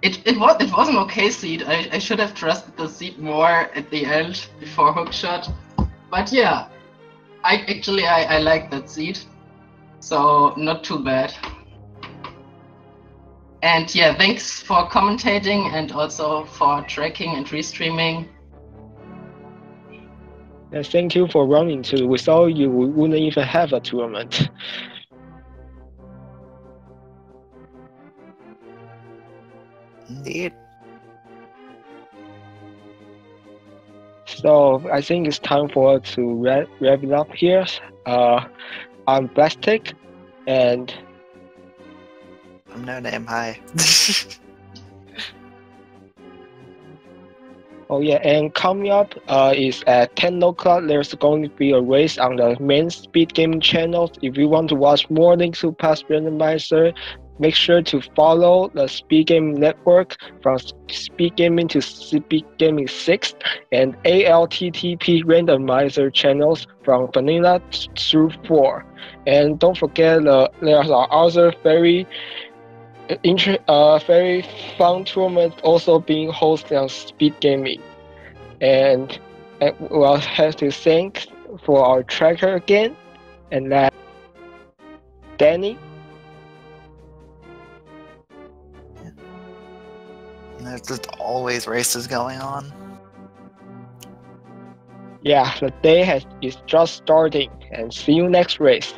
It was an okay seed. I should have trusted the seed more at the end before hookshot. But yeah, I like that seed, so not too bad. And yeah, thanks for commentating and also for tracking and restreaming. And thank you for running too. Without you, we wouldn't even have a tournament. Indeed. So I think it's time for us to wrap it up here. I'm Plastic, and I'm No Name. Hi. oh yeah, and coming up is at 10 o'clock. There's going to be a race on the main Speed Gaming channel. If you want to watch more links to past Randomizer, make sure to follow the Speed Gaming Network from Speed Gaming to Speed Gaming 6 and ALTTP Randomizer channels from Vanilla through 4. And don't forget there are other very fun tournaments also being hosted on Speed Gaming. And we'll have to thank for our tracker again, and that Danny. There's just always races going on. Yeah, the day is just starting, and see you next race.